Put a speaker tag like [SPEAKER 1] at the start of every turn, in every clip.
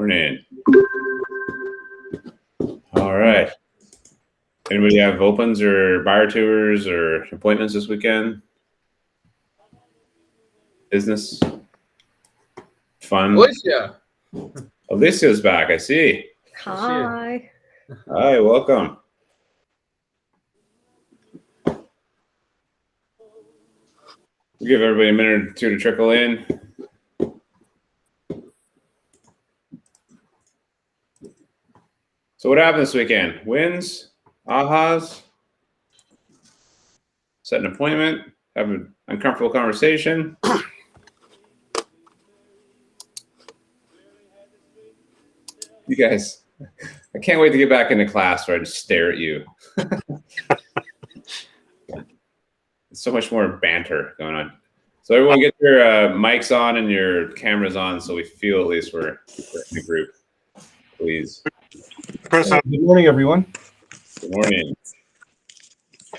[SPEAKER 1] Morning. All right. Anybody have opens or buyer tours or appointments this weekend? Business? Fun?
[SPEAKER 2] Alicia.
[SPEAKER 1] Alicia's back, I see.
[SPEAKER 3] Hi.
[SPEAKER 1] Hi, welcome. We'll give everybody a minute or two to trickle in. So what happened this weekend? Wins? Ahas? Set an appointment? Have an uncomfortable conversation? You guys, I can't wait to get back into class where I just stare at you. So much more banter going on. So everyone get your mics on and your cameras on so we feel at least we're in a group, please.
[SPEAKER 4] Chris, good morning, everyone.
[SPEAKER 1] Good morning.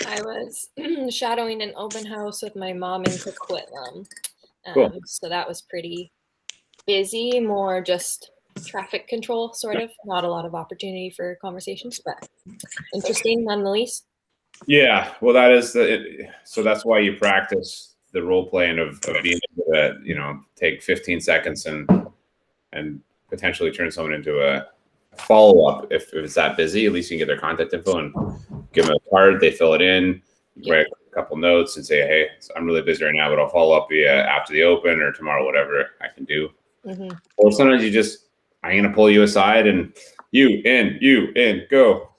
[SPEAKER 3] I was shadowing an open house with my mom in Coquitlam.
[SPEAKER 1] Cool.
[SPEAKER 3] So that was pretty busy, more just traffic control, sort of. Not a lot of opportunity for conversations, but interesting nonetheless.
[SPEAKER 1] Yeah, well, that is so that's why you practice the role playing of being able to, take 15 seconds and potentially turn someone into a follow up if it's that busy. At least you can get their contact info and give them a card. They fill it in, write a couple notes, and say, "Hey, I'm really busy right now, but I'll follow up after the open or tomorrow, whatever I can do." Mm-hmm. Or sometimes I'm gonna pull you aside and you in, go,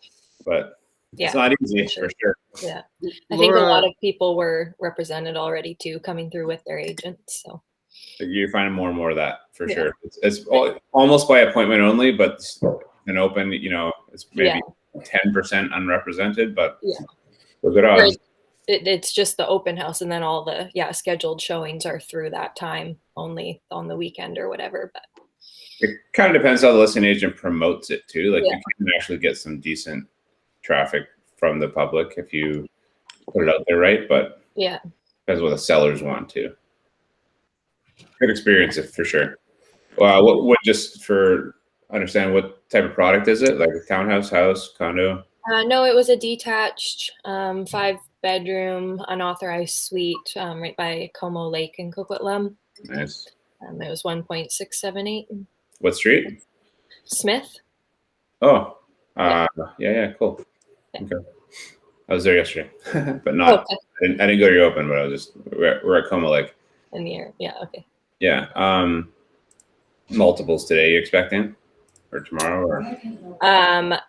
[SPEAKER 1] but. Yeah, it's not easy for sure.
[SPEAKER 3] Yeah. I think a lot of people were represented already too, coming through with their agents. So
[SPEAKER 1] you're finding more and more of that for sure. It's almost by appointment only, but an open, it's maybe 10% unrepresented, but we're good odds.
[SPEAKER 3] It's just the open house, and then all the scheduled showings are through that time only on the weekend or whatever. But
[SPEAKER 1] it kind of depends how the listing agent promotes it too. Like you can actually get some decent traffic from the public if you put it out there right, but depends what the sellers want to. Good experience for sure. What just for understand what type of product is it? Like a townhouse, house, condo?
[SPEAKER 3] No, it was a detached 5-bedroom unauthorized suite right by Como Lake in Coquitlam.
[SPEAKER 1] Nice.
[SPEAKER 3] It was 1.678.
[SPEAKER 1] What street?
[SPEAKER 3] Smith.
[SPEAKER 1] Oh, yeah, cool. Okay, I was there yesterday, but not. Okay. I didn't go to your open, but I was we're at Como Lake.
[SPEAKER 3] In the air, okay.
[SPEAKER 1] Yeah, multiples today. You expecting, or tomorrow, or?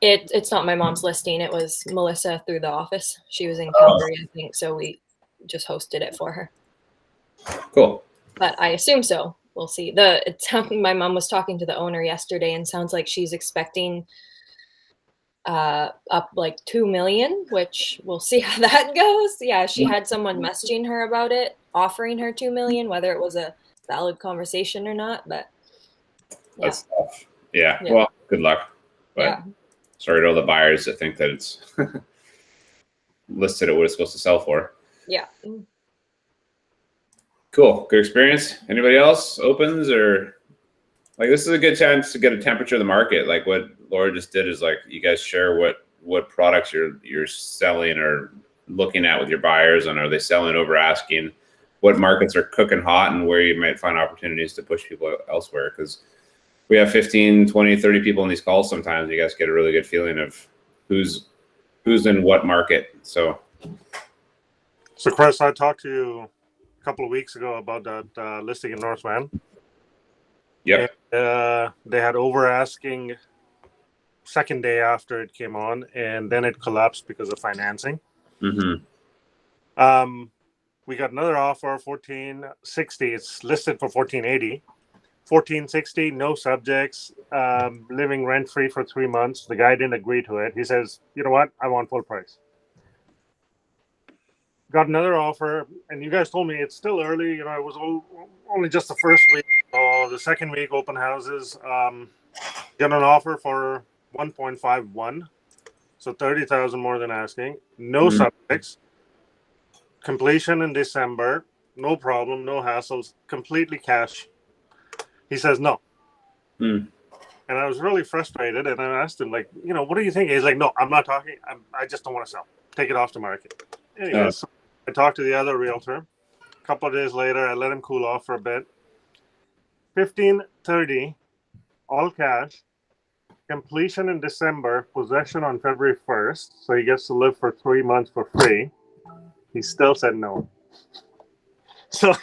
[SPEAKER 3] It's not my mom's listing. It was Melissa through the office. She was in Calgary, I think, so we just hosted it for her.
[SPEAKER 1] Cool.
[SPEAKER 3] But I assume so. We'll see. My mom was talking to the owner yesterday, and sounds like she's expecting up like 2 million, which we'll see how that goes. Yeah, she had someone messaging her about it, offering her 2 million, whether it was a valid conversation or not. But
[SPEAKER 1] that's tough. Yeah. Well, good luck. But sorry to all the buyers that think that it's listed at what it's supposed to sell for.
[SPEAKER 3] Yeah.
[SPEAKER 1] Cool. Good experience. Anybody else opens or? Like, this is a good chance to get a temperature of the market. Like what Laura just did is like you guys share what products you're selling or looking at with your buyers, and are they selling over asking? What markets are cooking hot and where you might find opportunities to push people elsewhere? Because we have 15, 20, 30 people in these calls sometimes. You guys get a really good feeling of who's in what market. So
[SPEAKER 4] Chris, I talked to you a couple of weeks ago about that listing in North Van.
[SPEAKER 1] Yep.
[SPEAKER 4] And, they had over asking second day after it came on, and then it collapsed because of financing.
[SPEAKER 1] Mm-hmm.
[SPEAKER 4] We got another offer, 1460. It's listed for 1480. 1460, no subjects, living rent free for 3 months. The guy didn't agree to it. He says, "You know what? I want full price." Got another offer, and you guys told me it's still early. It was only just the first week. So the second week, open houses. Got an offer for 1.51, so 30,000 more than asking. No subjects. Completion in December. No problem. No hassles. Completely cash. He says no. And I was really frustrated. And I asked him, like, what do you think? He's like, no, I'm not talking. I just don't want to sell. Take it off the market. Anyways, so I talked to the other realtor. A couple of days later, I let him cool off for a bit. 1530, all cash. Completion in December, possession on February 1st. So he gets to live for 3 months for free. He still said no. So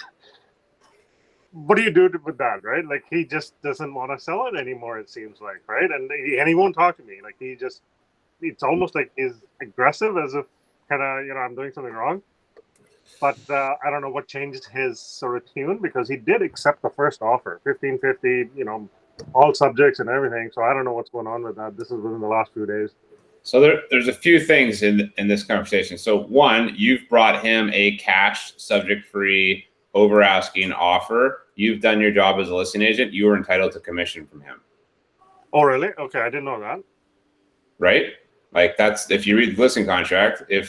[SPEAKER 4] what do you do with that, right? Like, he just doesn't want to sell it anymore, it seems like, right? And he won't talk to me. Like, it's almost like he's aggressive, as if kind of, I'm doing something wrong. But I don't know what changed his sort of tune, because he did accept the first offer, 1550, all subjects and everything. So I don't know what's going on with that. This is within the last few days.
[SPEAKER 1] So there's a few things in this conversation. So one, you've brought him a cash, subject-free, over-asking offer. You've done your job as a listing agent. You are entitled to commission from him.
[SPEAKER 4] Oh, really? Okay, I didn't know that.
[SPEAKER 1] Right? Like, that's, if you read the listing contract, he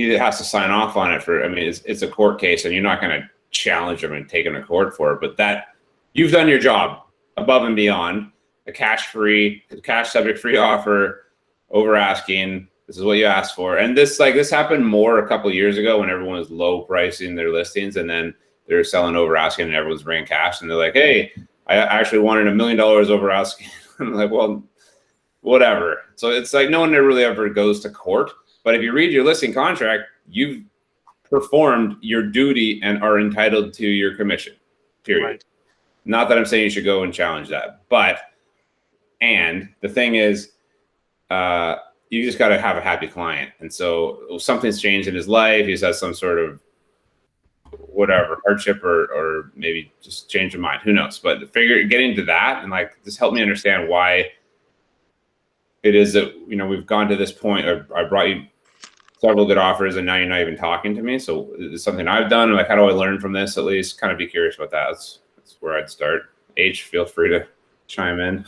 [SPEAKER 1] has to sign off on it it's a court case, and you're not going to challenge him and take him to court for it. But that, you've done your job above and beyond. A cash subject free offer, over asking. This is what you asked for. And this happened more a couple of years ago when everyone was low pricing their listings, and then they're selling over asking and everyone's bringing cash, and they're like, hey, I actually wanted $1 million over asking. I'm like, well, whatever. So it's like no one really ever goes to court. But if you read your listing contract, you've performed your duty and are entitled to your commission, period. Right. Not that I'm saying you should go and challenge that, and the thing is, you just got to have a happy client. And so something's changed in his life. He's had some sort of whatever hardship, or maybe just change of mind. Who knows? But getting to that and just help me understand why it is that, we've gone to this point. I brought you several good offers, and now you're not even talking to me. So it's something I've done. How do I learn from this? At least kind of be curious about that. That's where I'd start. H, feel free to chime in.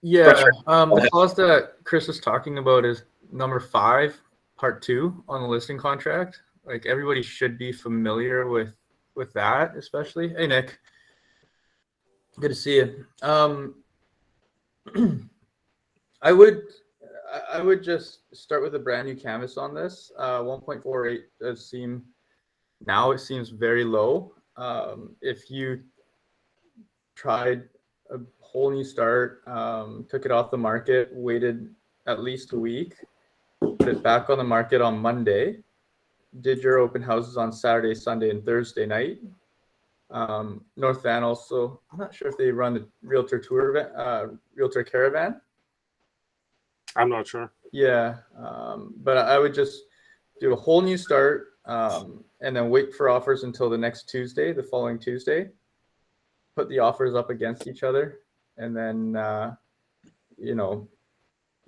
[SPEAKER 2] Yeah, the clause that Chris was talking about is number 5, part 2 on the listing contract. Like, everybody should be familiar with that, especially. Hey, Nick. Good to see you. I would just start with a brand new canvas on this. 1.48 does seem, now it seems very low. If you tried a whole new start, took it off the market, waited at least a week, put it back on the market on Monday, did your open houses on Saturday, Sunday, and Thursday night. North Van also, I'm not sure if they run the Realtor Tour event, Realtor Caravan.
[SPEAKER 4] I'm not sure.
[SPEAKER 2] Yeah, but I would just do a whole new start, and then wait for offers until the following Tuesday. Put the offers up against each other, and then you're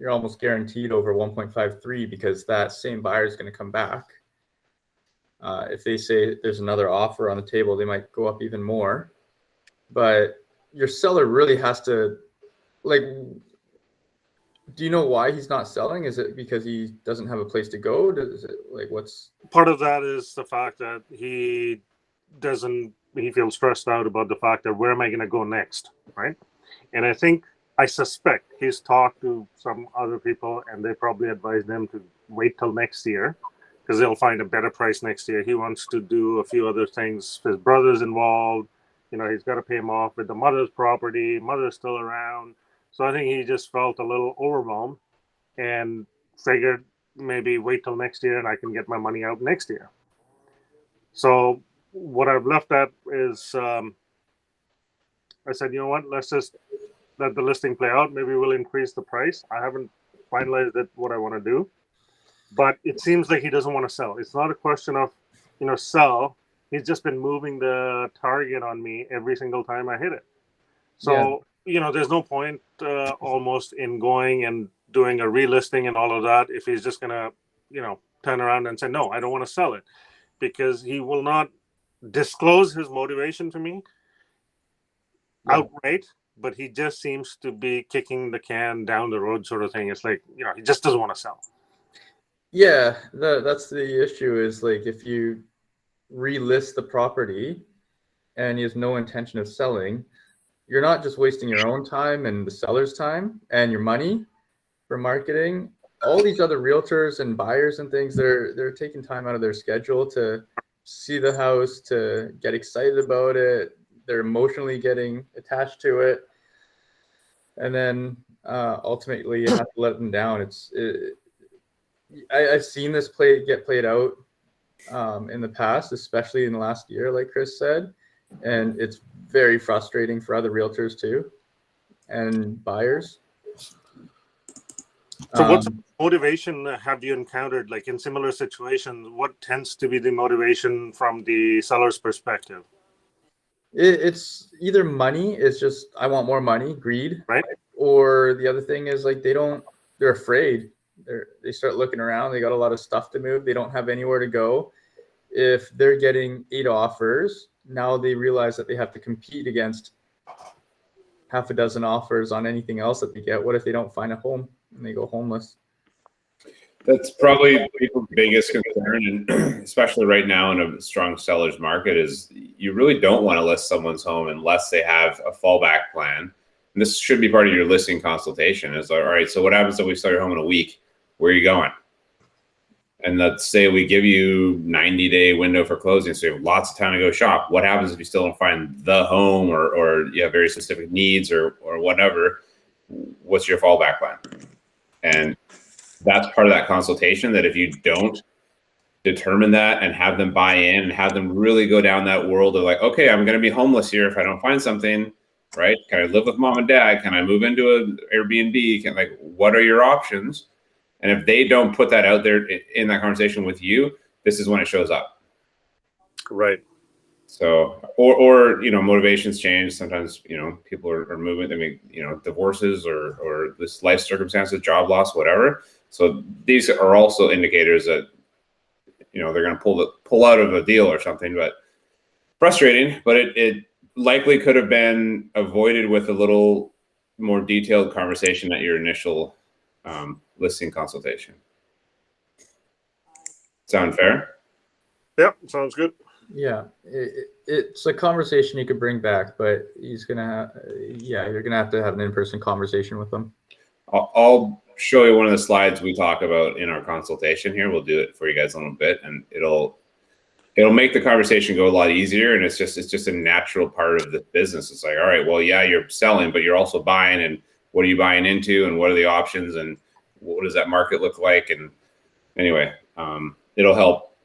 [SPEAKER 2] almost guaranteed over 1.53, because that same buyer is going to come back. If they say there's another offer on the table, they might go up even more. But your seller really has to, do you know why he's not selling? Is it because he doesn't have a place to go? Is it what's
[SPEAKER 4] part of that is the fact that he feels stressed out about the fact that where am I going to go next, right? And I suspect he's talked to some other people, and they probably advised him to wait till next year, because they'll find a better price next year. He wants to do a few other things. His brother's involved. He's got to pay him off with the mother's property. Mother's still around. So I think he just felt a little overwhelmed and figured maybe wait till next year and I can get my money out next year. So what I've left at is I said, you know what, let's just let the listing play out. Maybe we'll increase the price. I haven't finalized what I want to do. But it seems like he doesn't want to sell. It's not a question of, sell. He's just been moving the target on me every single time I hit it. So, there's no point almost in going and doing a relisting and all of that if he's just going to, turn around and say, no, I don't want to sell it, because he will not disclose his motivation to me outright, but he just seems to be kicking the can down the road sort of thing. It's like, he just doesn't want to sell.
[SPEAKER 2] Yeah, that's the issue is if you relist the property and he has no intention of selling, you're not just wasting your own time and the seller's time and your money for marketing. All these other realtors and buyers and things, they're taking time out of their schedule to see the house, to get excited about it. They're emotionally getting attached to it, and then ultimately you have to let them down. I've seen this get played out in the past, especially in the last year, like Chris said, and it's very frustrating for other realtors too and buyers.
[SPEAKER 4] So what's motivation have you encountered, like in similar situations? What tends to be the motivation from the seller's perspective?
[SPEAKER 2] It's either money, it's just I want more money, greed,
[SPEAKER 4] right?
[SPEAKER 2] Or the other thing is like they're afraid. They start looking around, they got a lot of stuff to move, they don't have anywhere to go. If they're getting 8 offers, now they realize that they have to compete against half a dozen offers on anything else that they get. What if they don't find a home and they go homeless?
[SPEAKER 1] That's probably people's biggest concern, and especially right now in a strong seller's market, is you really don't want to list someone's home unless they have a fallback plan. And this should be part of your listing consultation. Is all right, so what happens if we sell your home in a week? Where are you going? And let's say we give you 90-day window for closing, so you have lots of time to go shop. What happens if you still don't find the home, or you have very specific needs or whatever? What's your fallback plan? And that's part of that consultation, that if you don't determine that and have them buy in and have them really go down that world of like, okay, I'm going to be homeless here if I don't find something, right? Can I live with mom and dad? Can I move into an Airbnb? What are your options? And if they don't put that out there in that conversation with you, this is when it shows up.
[SPEAKER 4] Right.
[SPEAKER 1] So, or motivations change. Sometimes, people are moving, they make, divorces or this life circumstances, job loss, whatever. So these are also indicators that, they're going to pull out of a deal or something, but frustrating, but it likely could have been avoided with a little more detailed conversation at your initial listing consultation. Sound fair?
[SPEAKER 4] Yep, sounds good.
[SPEAKER 2] Yeah, it's a conversation you could bring back, but you're gonna have to have an in-person conversation with them.
[SPEAKER 1] I'll show you one of the slides we talk about in our consultation here. We'll do it for you guys a little bit, and it'll make the conversation go a lot easier. And it's just a natural part of the business. It's like, all right, well, yeah, you're selling, but you're also buying, and what are you buying into, and what are the options, and what does that market look like? And anyway, it'll help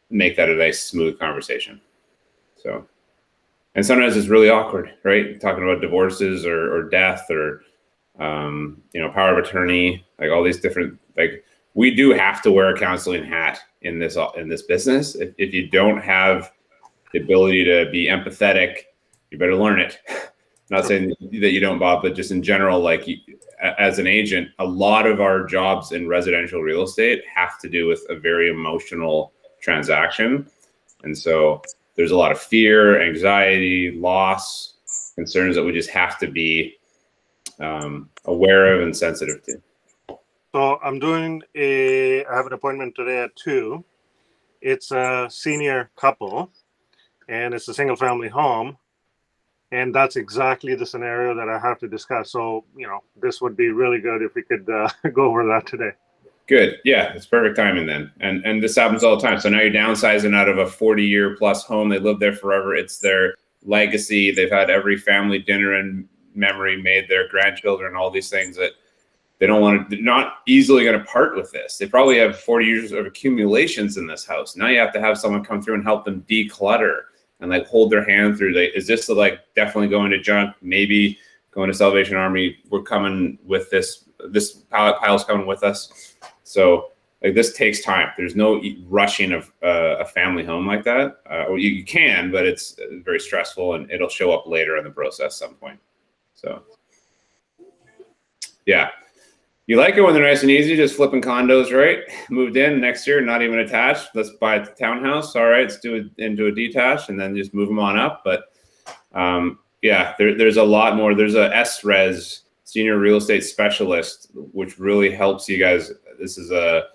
[SPEAKER 1] make that a nice, smooth conversation. So, and sometimes it's really awkward, right? Talking about divorces or death or, power of attorney, like all these different, we do have to wear a counseling hat in this business. If you don't have the ability to be empathetic, you better learn it. Not saying that you don't, Bob, but just in general, as an agent, a lot of our jobs in residential real estate have to do with a very emotional transaction. And so there's a lot of fear, anxiety, loss, concerns that we just have to be aware of and sensitive to.
[SPEAKER 4] So I have an appointment today at 2:00. It's a senior couple, and it's a single family home. And that's exactly the scenario that I have to discuss. So, this would be really good if we could go over that today.
[SPEAKER 1] Good. Yeah, it's perfect timing then. And this happens all the time. So now you're downsizing out of a 40-year plus home. They lived there forever. It's their legacy. They've had every family dinner and memory made, their grandchildren, all these things that they're not easily going to part with this. They probably have 40 years of accumulations in this house. Now you have to have someone come through and help them declutter and hold their hand through. Is this definitely going to junk? Maybe going to Salvation Army. We're coming with this pallet pile's coming with us. So this takes time. There's no rushing of a family home like that. Or you can, but it's very stressful, and it'll show up later in the process at some point. So yeah. You like it when they're nice and easy, just flipping condos, right? Moved in next year, not even attached. Let's buy a townhouse. All right, let's do it into a detached and then just move them on up. But there's a lot more. There's a SRES, Senior Real Estate Specialist, which really helps you guys. This is it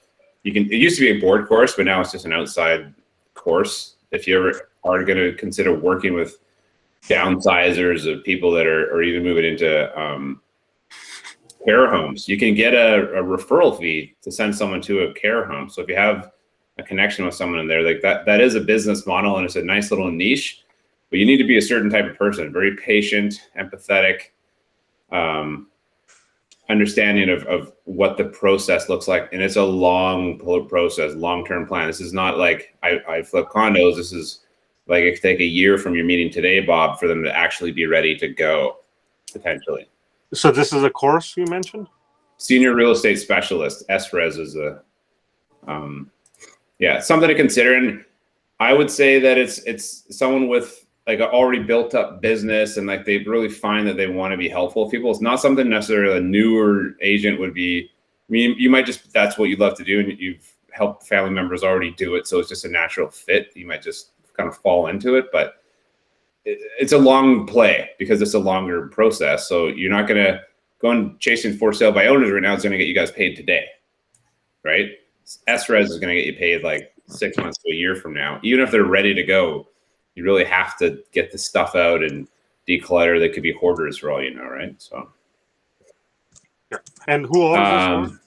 [SPEAKER 1] used to be a board course, but now it's just an outside course. If you ever are going to consider working with downsizers, of people that are or even moving into care homes. You can get a referral fee to send someone to a care home. So if you have a connection with someone in there, like that is a business model, and it's a nice little niche. But you need to be a certain type of person, very patient, empathetic, understanding of what the process looks like. And it's a long process, long-term plan. This is not like I flip condos. This is like it could take a year from your meeting today, Bob, for them to actually be ready to go, potentially.
[SPEAKER 4] So this is a course you mentioned?
[SPEAKER 1] Senior real estate specialist, SRES is something to consider. And I would say that it's someone with like an already built up business, and like they really find that they want to be helpful to people. It's not something necessarily a newer agent would be. I mean, you might just, that's what you love to do, and you've helped family members already do it, so it's just a natural fit. You might just kind of fall into it, but it's a long play because it's a longer process. So you're not going to go and chasing for sale by owners right now. It's going to get you guys paid today, right? SRES is going to get you paid like 6 months to a year from now. Even if they're ready to go, you really have to get the stuff out and declutter. They could be hoarders for all you know, right? So,
[SPEAKER 4] yeah. And who owns this one?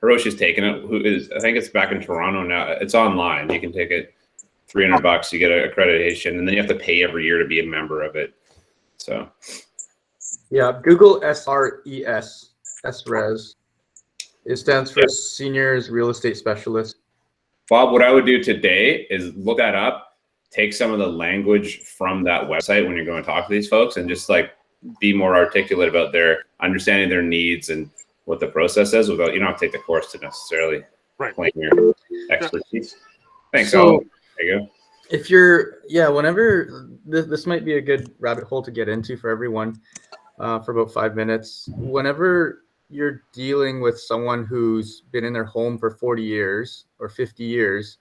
[SPEAKER 1] Hiroshi's taking it. Who is? I think it's back in Toronto now. It's online. You can take it. $300. You get an accreditation, and then you have to pay every year to be a member of it. So,
[SPEAKER 2] yeah, Google SRES, SRES. It stands for Seniors Real Estate Specialist.
[SPEAKER 1] Bob, what I would do today is look that up, take some of the language from that website when you're going to talk to these folks, and just like be more articulate about their understanding their needs and what the process is. Without, you don't have to take the course to necessarily claim your expertise. Thanks.
[SPEAKER 2] So,
[SPEAKER 1] there you go.
[SPEAKER 2] If you're, whenever this might be a good rabbit hole to get into for everyone for about 5 minutes. Whenever you're dealing with someone who's been in their home for 40 years or 50 years,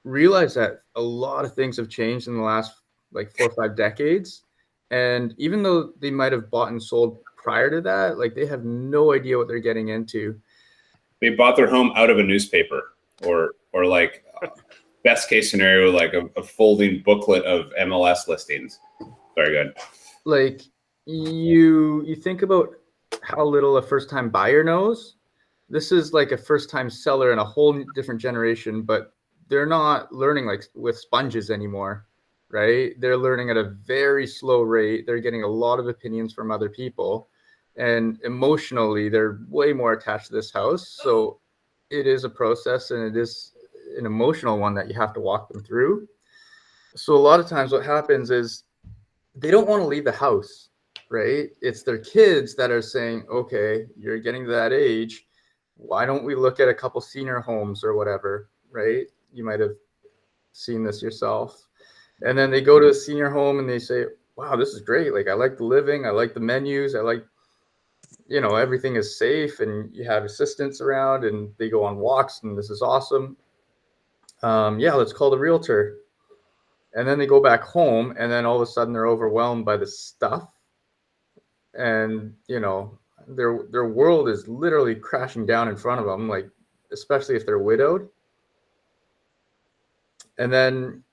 [SPEAKER 2] realize that a lot of things have changed in the last like 4 or 5 decades. And even though they might have bought and sold prior to that, like they have no idea what they're getting into.
[SPEAKER 1] They bought their home out of a newspaper or like best case scenario, like a folding booklet of MLS listings. Very good.
[SPEAKER 2] Like you think about how little a first-time buyer knows. This is like a first-time seller in a whole different generation, but they're not learning like with sponges anymore, right? They're learning at a very slow rate. They're getting a lot of opinions from other people, and emotionally, they're way more attached to this house. So it is a process, and it is an emotional one that you have to walk them through. So a lot of times what happens is they don't want to leave the house, right? It's their kids that are saying, okay, you're getting to that age. Why don't we look at a couple senior homes or whatever, right? You might have seen this yourself. And then they go to a senior home and they say, wow, this is great. Like, I like the living. I like the menus. I like, everything is safe and you have assistants around and they go on walks and this is awesome. Let's call the realtor. And then they go back home and then all of a sudden they're overwhelmed by the stuff. And, their world is literally crashing down in front of them, like, especially if they're widowed. And then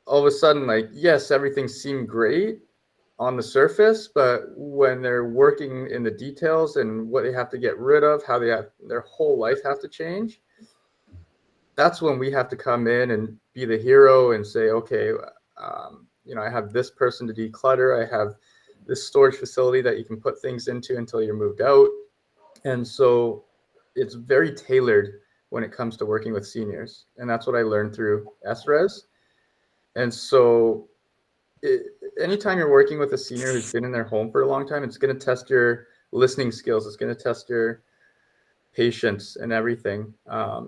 [SPEAKER 2] all of a sudden, like, yes, everything seemed great on the surface, but when they're working in the details and what they have to get rid of, how their whole life have to change, that's when we have to come in and be the hero and say, okay, I have this person to declutter. I have this storage facility that you can put things into until you're moved out. And so it's very tailored when it comes to working with seniors. And that's what I learned through SRES. And so anytime you're working with a senior who's been in their home for a long time, it's going to test your listening skills. It's going to test your patience and everything.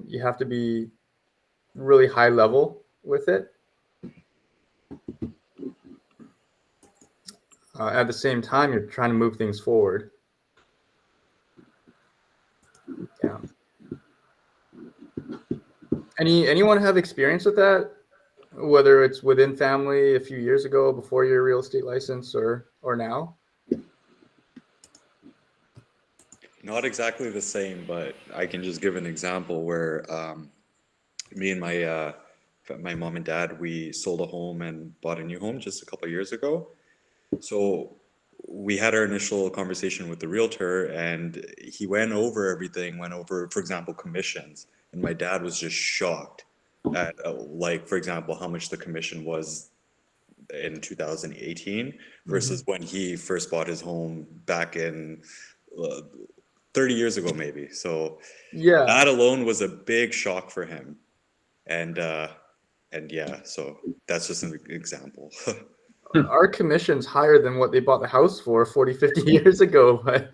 [SPEAKER 2] You have to be really high level with it. At the same time, you're trying to move things forward. Yeah. Anyone have experience with that? Whether it's within family a few years ago, before your real estate license, or now?
[SPEAKER 5] Not exactly the same, but I can just give an example where me and my mom and dad, we sold a home and bought a new home just a couple of years ago. So we had our initial conversation with the realtor, and he went over everything, went over, for example, commissions. And my dad was just shocked at, like, for example, how much the commission was in 2018 versus when he first bought his home back in 30 years ago, maybe. So
[SPEAKER 2] Yeah.
[SPEAKER 5] that alone was a big shock for him. And yeah, so that's just an example.
[SPEAKER 2] Our commission's higher than what they bought the house for 40, 50 years ago. But,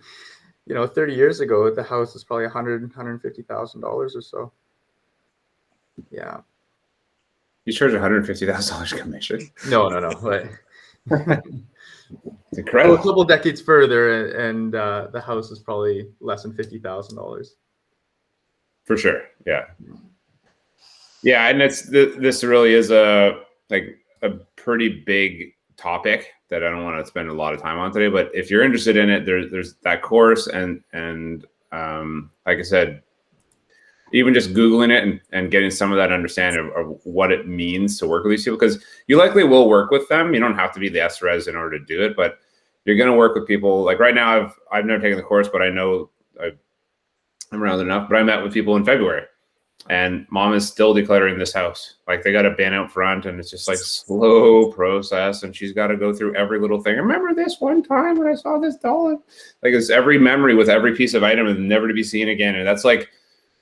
[SPEAKER 2] 30 years ago, the house was probably $150,000 or so. Yeah.
[SPEAKER 1] You charge $150,000 commission.
[SPEAKER 2] No. But
[SPEAKER 1] It's incredible.
[SPEAKER 2] a couple decades further, and the house is probably less than $50,000.
[SPEAKER 1] For sure. Yeah. Yeah. And this really is a pretty big topic that I don't want to spend a lot of time on today, but if you're interested in it, there's that course and like I said, even just Googling it and getting some of that understanding of what it means to work with these people, because you likely will work with them. You don't have to be the SRES in order to do it, but you're going to work with people. Like right now, I've never taken the course, but I know I'm around enough, but I met with people in February. And mom is still decluttering this house. Like they got a bin out front and it's just like slow process. And she's got to go through every little thing. Remember this one time when I saw this doll? Like it's every memory with every piece of item and never to be seen again. And that's like,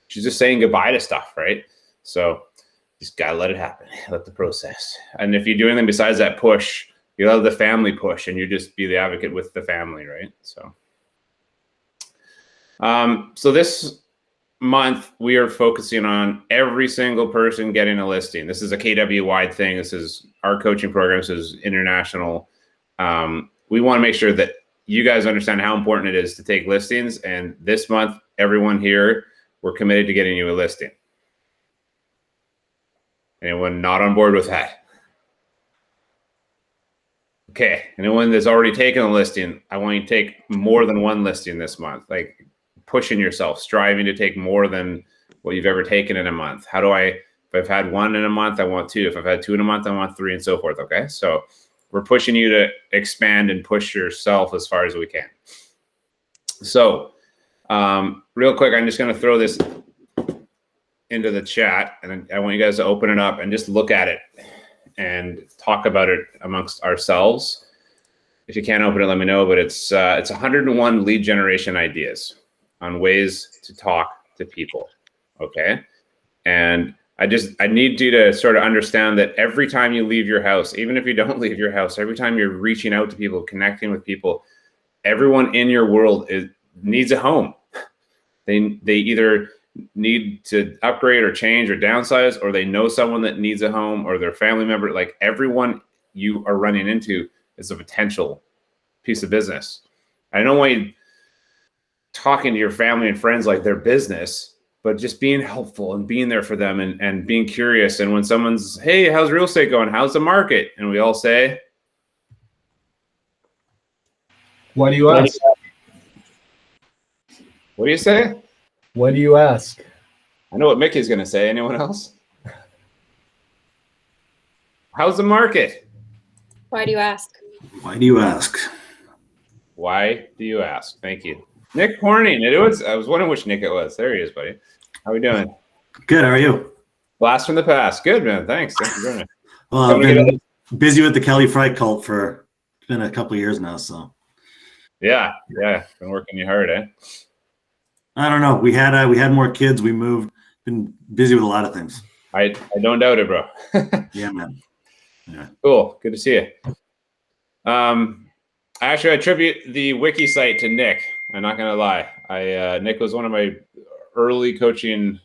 [SPEAKER 1] she's just saying goodbye to stuff, right? So just got to let it happen. Let the process. And if you do anything besides that push, you love the family push and you just be the advocate with the family, right? So this month we are focusing on every single person getting a listing. This is a KW wide thing. This is our coaching program. This is international. We want to make sure that you guys understand how important it is to take listings. And this month, everyone here, we're committed to getting you a listing. Anyone not on board with that? Okay. Anyone that's already taken a listing, I want you to take more than one listing this month. Like pushing yourself, striving to take more than what you've ever taken in a month. If I've had one in a month, I want two. If I've had two in a month, I want three, and so forth. Okay. So we're pushing you to expand and push yourself as far as we can. So real quick, I'm just going to throw this into the chat and I want you guys to open it up and just look at it and talk about it amongst ourselves. If you can't open it, let me know, but it's 101 lead generation ideas on ways to talk to people. Okay. And I need you to sort of understand that every time you leave your house, even if you don't leave your house, every time you're reaching out to people, connecting with people, everyone in your world needs a home. They either need to upgrade or change or downsize, or they know someone that needs a home or their family member. Like everyone you are running into is a potential piece of business. I don't want you talking to your family and friends like their business, but just being helpful and being there for them and being curious. And when someone's, hey, how's real estate going? How's the market? And we all say,
[SPEAKER 6] What do you ask?
[SPEAKER 1] what do you say?
[SPEAKER 6] What do you ask?
[SPEAKER 1] I know what Mickey's going to say. Anyone else? How's the market?
[SPEAKER 3] Why do you ask?
[SPEAKER 7] Why do you ask?
[SPEAKER 1] Why do you ask? Thank you. Nick Horning. I was wondering which Nick it was. There he is, buddy. How we doing?
[SPEAKER 7] Good. How are you?
[SPEAKER 1] Blast from the past. Good, man. Thanks. Thanks for joining us.
[SPEAKER 7] Well, I've been busy with the Kelly Fry cult for it's been a couple of years now. So
[SPEAKER 1] Yeah. Been working you hard, eh?
[SPEAKER 7] I don't know. We had more kids. We moved. Been busy with a lot of things.
[SPEAKER 1] I don't doubt it, bro.
[SPEAKER 7] Yeah, man. Yeah.
[SPEAKER 1] Cool. Good to see you. Actually, I attribute the wiki site to Nick. I'm not going to lie. Nick was one of my early coaching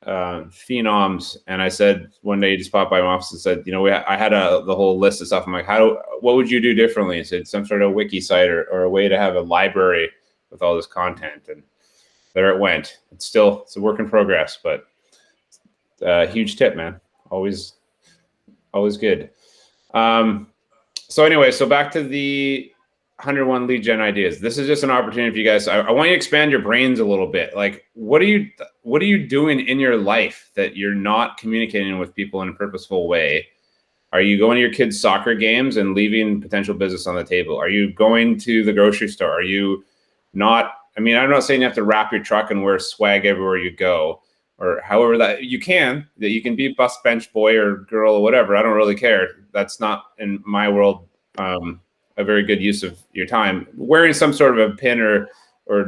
[SPEAKER 1] phenoms. And I said, one day he just popped by my office and said, I had the whole list of stuff. I'm like, what would you do differently? He said, some sort of wiki site or a way to have a library with all this content. And there it went. It's a work in progress, but huge tip, man. Always good. So anyway, back to the 101 lead gen ideas. This is just an opportunity for you guys. I want you to expand your brains a little bit. Like, what are you doing in your life that you're not communicating with people in a purposeful way? Are you going to your kids' soccer games and leaving potential business on the table? Are you going to the grocery store? Are you not? I mean, I'm not saying you have to wrap your truck and wear swag everywhere you go, or however that you can. That you can be bus bench boy or girl or whatever. I don't really care. That's not in my world a very good use of your time. Wearing some sort of a pin or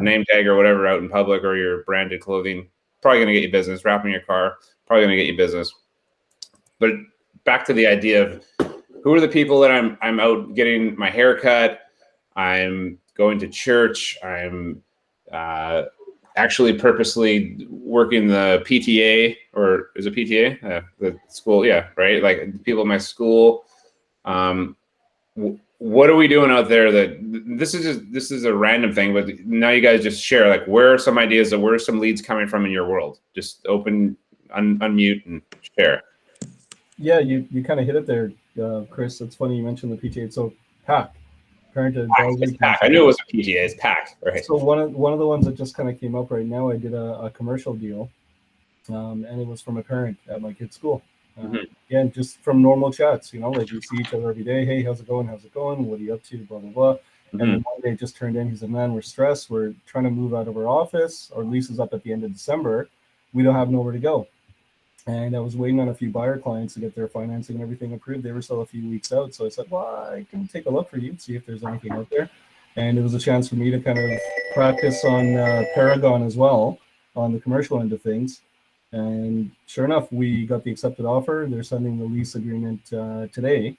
[SPEAKER 1] name tag or whatever out in public, or your branded clothing, probably going to get you business. Wrapping your car, probably going to get you business. But back to the idea of who are the people that I'm out getting my hair cut, I'm going to church, I'm actually purposely working the PTA, or is it PTA? The school, yeah, right? Like people in my school. What are we doing out there that this is a random thing, but now you guys just share, like, where are some ideas, or where are some leads coming from in your world? Just unmute and share.
[SPEAKER 6] Yeah, you kind of hit it there, Chris. It's funny you mentioned the PTA. So PAC, Parent Advisory
[SPEAKER 1] PAC. I knew it was a PTA. It's PAC, right?
[SPEAKER 6] So one of the ones that just kind of came up right now, I did a commercial deal, and it was from a parent at my kid's school. Again, just from normal chats, like we see each other every day. Hey, how's it going? How's it going? What are you up to? Blah, blah, blah. And then one day it just turned in. He said, man, we're stressed. We're trying to move out of our office. Our lease is up at the end of December. We don't have nowhere to go. And I was waiting on a few buyer clients to get their financing and everything approved. They were still a few weeks out. So I said, well, I can take a look for you and see if there's anything out there. And it was a chance for me to kind of practice on Paragon as well, on the commercial end of things. And sure enough, we got the accepted offer. They're sending the lease agreement today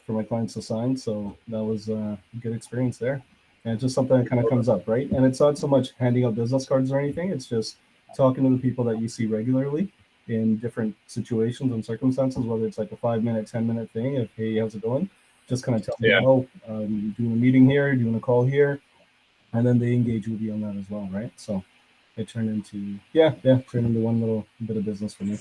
[SPEAKER 6] for my clients to sign. So that was a good experience there. And it's just something that kind of comes up, right? And it's not so much handing out business cards or anything. It's just talking to the people that you see regularly in different situations and circumstances, whether it's like a 5-minute, 10-minute thing of, hey, how's it going? Just kind of tell them, doing a meeting here, doing a call here. And then they engage with you on that as well, right? So it turned into one little bit of business for me.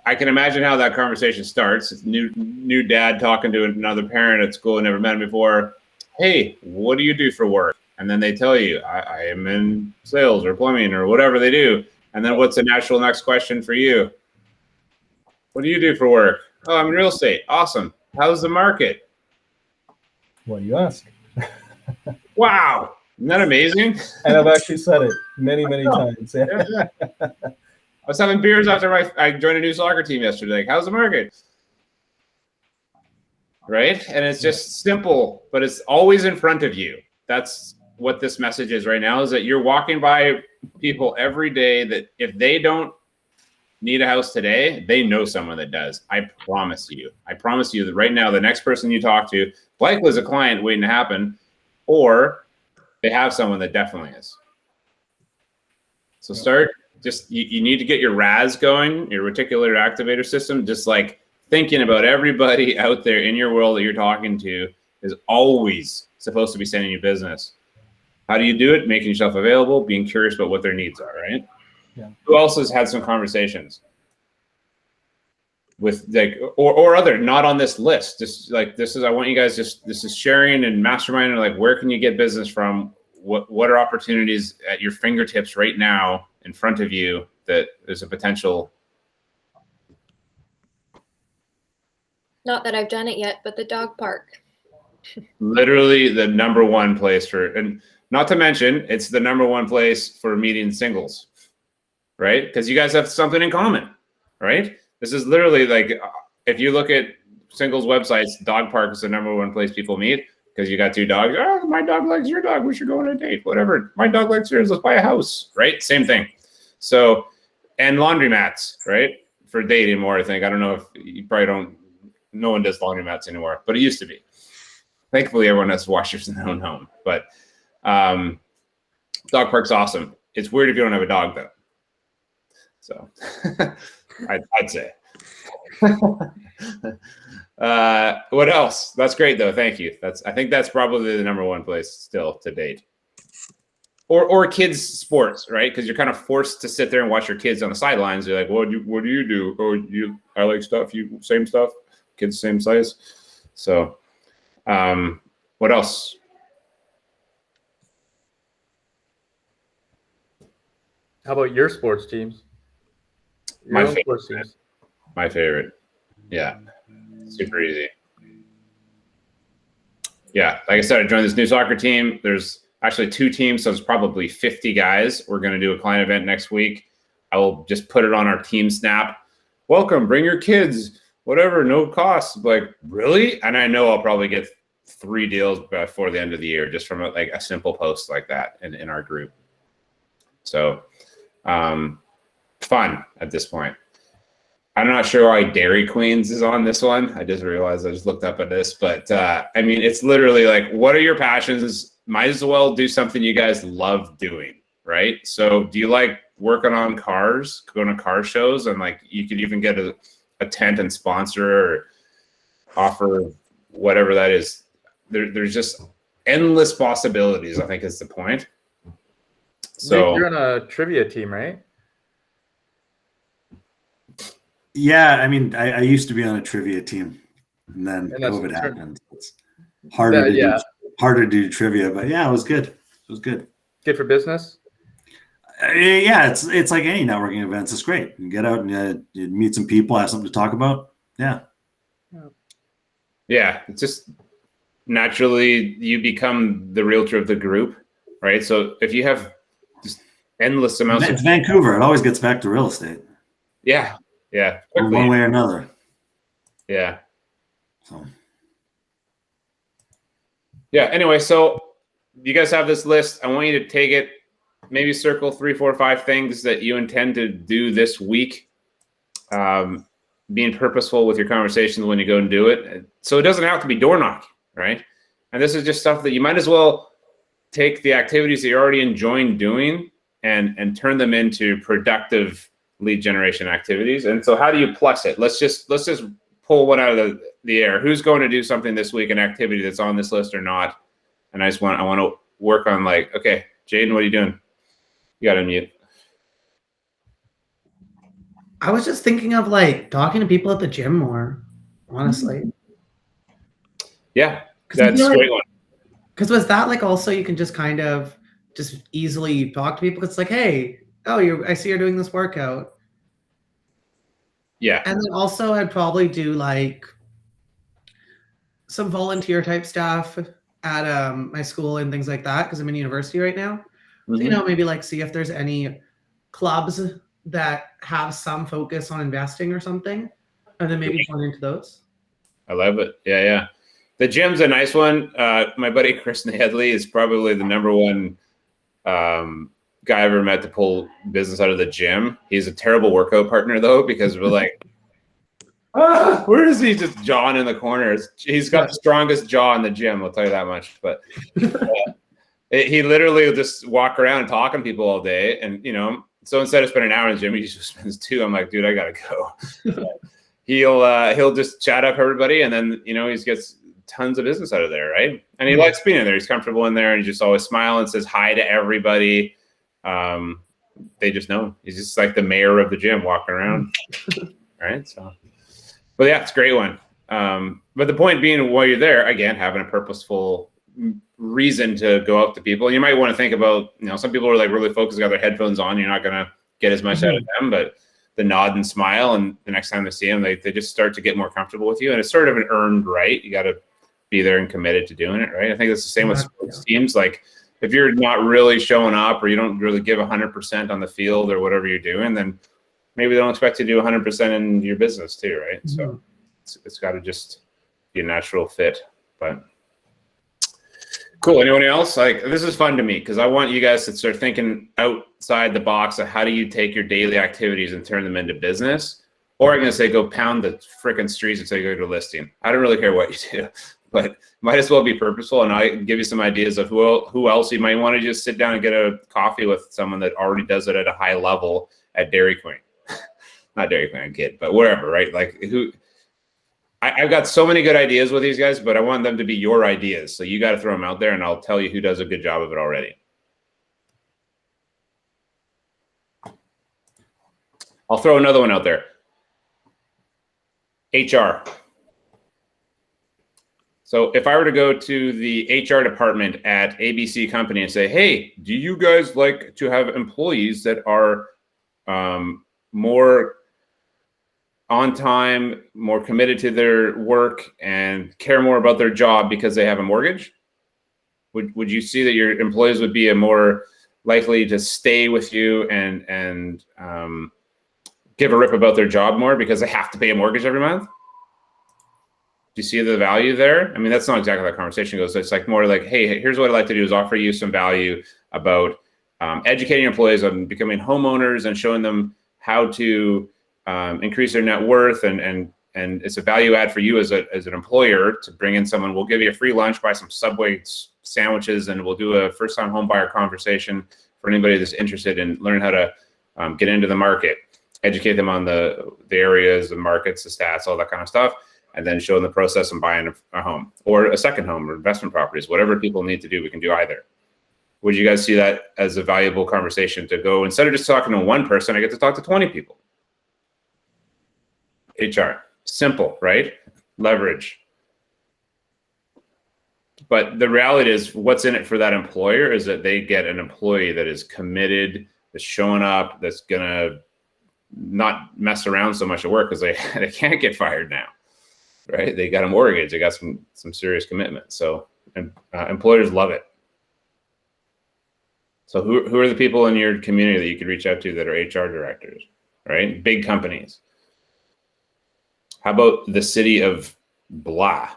[SPEAKER 1] I can imagine how that conversation starts. It's new dad talking to another parent at school, never met him before. Hey, what do you do for work? And then they tell you, I am in sales or plumbing or whatever they do. And then what's the natural next question for you? What do you do for work? Oh, I'm in real estate. Awesome. How's the market?
[SPEAKER 6] What do you ask?
[SPEAKER 1] Wow. Isn't that amazing?
[SPEAKER 6] And I've actually said it many, many times. Yeah.
[SPEAKER 1] I was having beers after I joined a new soccer team yesterday. Like, how's the market? Right? And it's just simple, but it's always in front of you. That's what this message is right now, is that you're walking by people every day that if they don't need a house today, they know someone that does. I promise you that right now, the next person you talk to likely is a client waiting to happen, or they have someone that definitely is. So you need to get your RAS going, your reticular activator system, just like thinking about everybody out there in your world that you're talking to is always supposed to be sending you business. How do you do it? Making yourself available, being curious about what their needs are, right?
[SPEAKER 6] Yeah.
[SPEAKER 1] Who else has had some conversations with or other, not on this list? Just like I want you guys this is sharing and masterminding, like, where can you get business from? What are opportunities at your fingertips right now in front of you that is a potential?
[SPEAKER 3] Not that I've done it yet, but the dog park.
[SPEAKER 1] Literally the number one place and not to mention, it's the number one place for meeting singles, right? Because you guys have something in common, right? This is literally like, if you look at singles websites, dog park is the number one place people meet because you got two dogs. Oh, my dog likes your dog. We should go on a date, whatever. My dog likes yours. Let's buy a house, right? Same thing. So, and laundromats, right? For dating more, I think. I don't know if you probably don't, no one does laundromats anymore, but it used to be. Thankfully, everyone has washers in their own home, but dog park's awesome. It's weird if you don't have a dog, though. So I'd say. What else? That's great, though. Thank you. I think that's probably the number one place still to date. Or kids sports, right? Because you're kind of forced to sit there and watch your kids on the sidelines. You're like, what do you do? Oh, I like stuff. You same stuff. Kids same size. So, what else?
[SPEAKER 2] How about your sports teams? Your own sports teams.
[SPEAKER 1] My favorite. Yeah. Super easy. Yeah. Like I said, I joined this new soccer team. There's actually 2 teams, so it's probably 50 guys. We're going to do a client event next week. I will just put it on our team snap. Welcome, bring your kids, whatever, no cost. Like, really? And I know I'll probably get 3 deals before the end of the year just from like a simple post like that in our group. So fun at this point. I'm not sure why Dairy Queens is on this one. I just realized I just looked up at this, but I mean, it's literally like, what are your passions? Might as well do something you guys love doing, right? So do you like working on cars, going to car shows, and like you could even get a tent and sponsor or offer whatever that is. There's just endless possibilities, I think is the point. So
[SPEAKER 2] you're on a trivia team, right?
[SPEAKER 7] Yeah, I mean, I used to be on a trivia team, and then COVID happened. It's harder to do trivia, but yeah, it was good. It was good.
[SPEAKER 2] Good for business.
[SPEAKER 7] Yeah, it's like any networking events. It's great. You get out and you meet some people, have something to talk about. Yeah.
[SPEAKER 1] Yeah, it's just naturally you become the realtor of the group, right? So if you have just endless amounts
[SPEAKER 7] it's Vancouver. It always gets back to real estate.
[SPEAKER 1] Yeah. Quickly.
[SPEAKER 7] One way or another.
[SPEAKER 1] Yeah.
[SPEAKER 7] So.
[SPEAKER 1] Yeah. Anyway, so you guys have this list. I want you to take it, maybe circle 3, 4, 5 things that you intend to do this week. Being purposeful with your conversations when you go and do it. So it doesn't have to be door knocking, right? And this is just stuff that you might as well take the activities that you're already enjoying doing and turn them into productive lead generation activities. And so how do you plus it? Let's just pull one out of the air. Who's going to do something this week, an activity that's on this list or not? And I want to work on like, okay, Jaden, what are you doing? You got to unmute.
[SPEAKER 8] I was just thinking of like talking to people at the gym more, honestly.
[SPEAKER 1] Yeah, that's a great one.
[SPEAKER 8] Because with that, like also you can just kind of just easily talk to people. It's like, hey, I see you're doing this workout.
[SPEAKER 1] Yeah.
[SPEAKER 8] And then also I'd probably do like some volunteer type stuff at my school and things like that because I'm in university right now. So, maybe like see if there's any clubs that have some focus on investing or something, and then maybe join into those.
[SPEAKER 1] I love it. Yeah. The gym's a nice one. My buddy Chris Hadley is probably the number one guy I ever met to pull business out of the gym. He's a terrible workout partner though, because we're like, where is he just jawing in the corners? He's got the strongest jaw in the gym, I'll tell you that much. But he literally will just walk around talking to people all day. And, so instead of spending an hour in the gym, he just spends 2. I'm like, dude, I got to go. He'll just chat up everybody. And then, he gets tons of business out of there, right? And he likes being in there. He's comfortable in there and he just always smiles and says hi to everybody. They just know he's just like the mayor of the gym walking around. Right. So, but yeah, it's a great one. But the point being, while you're there, again, having a purposeful reason to go out to people. And you might want to think about, some people are like really focused, got their headphones on. You're not going to get as much out of them, but the nod and smile. And the next time they see them, they just start to get more comfortable with you. And it's sort of an earned right. You got to be there and committed to doing it. Right. I think it's the same with sports teams. Like, if you're not really showing up or you don't really give 100% on the field or whatever you're doing, then maybe they don't expect you to do 100% in your business too, right? So it's got to just be a natural fit. But cool. Anyone else? Like, this is fun to me because I want you guys to start thinking outside the box of how do you take your daily activities and turn them into business? Or I'm going to say go pound the freaking streets until you go to a listing. I don't really care what you do. But might as well be purposeful, and I can give you some ideas of who else you might want to just sit down and get a coffee with someone that already does it at a high level at Dairy Queen. Not Dairy Queen, kid, but wherever, right? Like I've got so many good ideas with these guys, but I want them to be your ideas. So you got to throw them out there, and I'll tell you who does a good job of it already. I'll throw another one out there. HR. So if I were to go to the HR department at ABC company and say, hey, do you guys like to have employees that are more on time, more committed to their work, and care more about their job because they have a mortgage? Would you see that your employees would be more likely to stay with you and give a rip about their job more because they have to pay a mortgage every month? Do you see the value there? I mean, that's not exactly how that conversation goes. It's like more like, hey, here's what I'd like to do is offer you some value about educating your employees on becoming homeowners and showing them how to increase their net worth. And it's a value add for you as an employer to bring in someone. We'll give you a free lunch, buy some Subway sandwiches, and we'll do a first-time home buyer conversation for anybody that's interested in learning how to get into the market, educate them on the areas, the markets, the stats, all that kind of stuff, and then show them the process of buying a home or a second home or investment properties. Whatever people need to do, we can do either. Would you guys see that as a valuable conversation to go, instead of just talking to one person, I get to talk to 20 people? HR, simple, right? Leverage. But the reality is, what's in it for that employer is that they get an employee that is committed, that's showing up, that's gonna not mess around so much at work because they can't get fired now, right? They got a mortgage, they got some serious commitment. So employers love it. So who are the people in your community that you could reach out to that are HR directors, right? Big companies. How about the city of blah,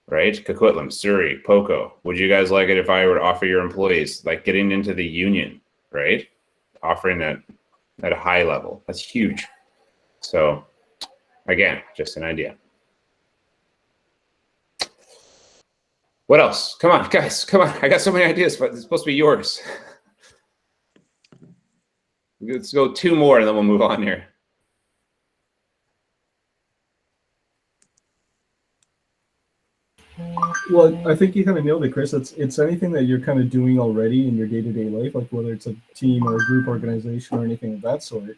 [SPEAKER 1] right? Coquitlam, Surrey, Poco. Would you guys like it if I were to offer your employees, like getting into the union, right? Offering that at a high level. That's huge. So again, just an idea. What else? Come on, guys, come on. I got so many ideas, but it's supposed to be yours. Let's go 2 more and then we'll move on here.
[SPEAKER 6] Well, I think you kind of nailed it, Chris. It's anything that you're kind of doing already in your day-to-day life, like whether it's a team or a group organization or anything of that sort.